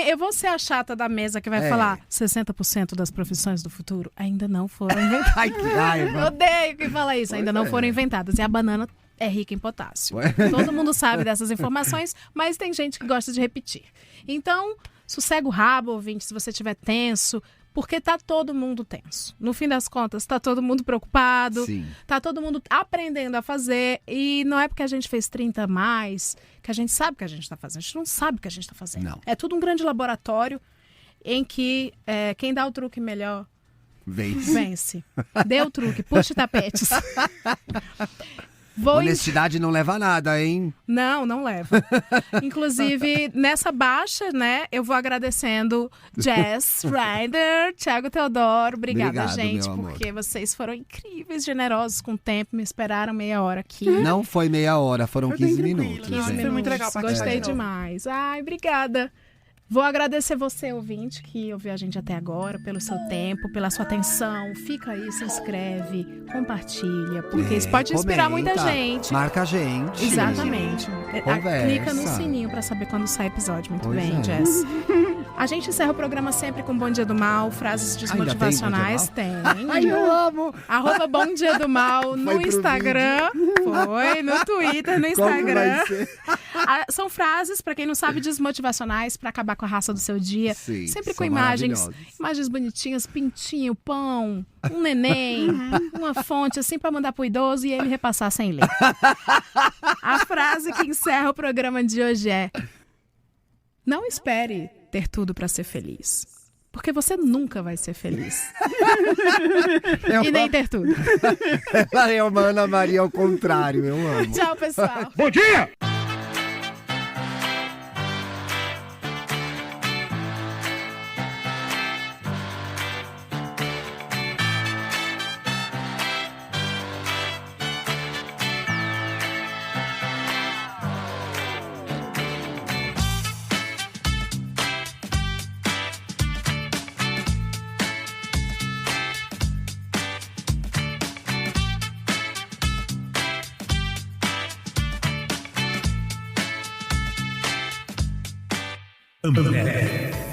Eu vou ser a chata da mesa que vai falar 60% das profissões do futuro ainda não foram inventadas. Ai, que Eu raiva. odeio quem fala isso, ainda não foram inventadas. E a banana é rica em potássio. Todo mundo sabe dessas informações, mas tem gente que gosta de repetir. Então, sossega o rabo, ouvinte, se você estiver tenso, porque tá todo mundo tenso. No fim das contas, tá todo mundo preocupado, Sim. tá todo mundo aprendendo a fazer. E não é porque a gente fez 30 a mais que a gente sabe o que a gente tá fazendo. A gente não sabe o que a gente tá fazendo. Não. É tudo um grande laboratório em que quem dá o truque melhor vence. Dê o truque, puxe tapetes. Honestidade não leva a nada, hein? Não leva. Inclusive, nessa baixa, né, eu vou agradecendo Jess Ryder, Thiago Teodoro. Obrigada, Obrigado, gente, meu amor. porque vocês foram incríveis, generosos com o tempo, me esperaram meia hora aqui. Não foi meia hora, foram Foi bem 15 tranquilo, minutos. não, gente. foi muito legal participar Gostei de novo. demais. Ai, obrigada. Vou agradecer você, ouvinte, que ouviu a gente até agora, pelo seu tempo, pela sua atenção. Fica aí, se inscreve, compartilha, porque isso pode inspirar muita Comenta, gente. Marca a gente. Exatamente. Conversa. Clica no sininho pra saber quando sai episódio. Muito Pois bem, é. Jess. A gente encerra o programa sempre com Bom Dia do Mal, frases desmotivacionais. Tem. Ai, eu amo! @ Bom Dia do Mal no Foi pro Instagram. Foi, no Twitter, no Como Instagram. vai ser? São frases, pra quem não sabe, desmotivacionais pra acabar com a raça do seu dia. Sim, sempre com são imagens maravilhosas. bonitinhas, pintinho, pão, um neném, uma fonte assim pra mandar pro idoso e ele repassar sem ler. A frase que encerra o programa de hoje é: não espere ter tudo pra ser feliz, porque você nunca vai ser feliz. E nem ter tudo. Ela é uma Ana Maria ao contrário, eu amo. Tchau, pessoal. Bom dia! Ambev.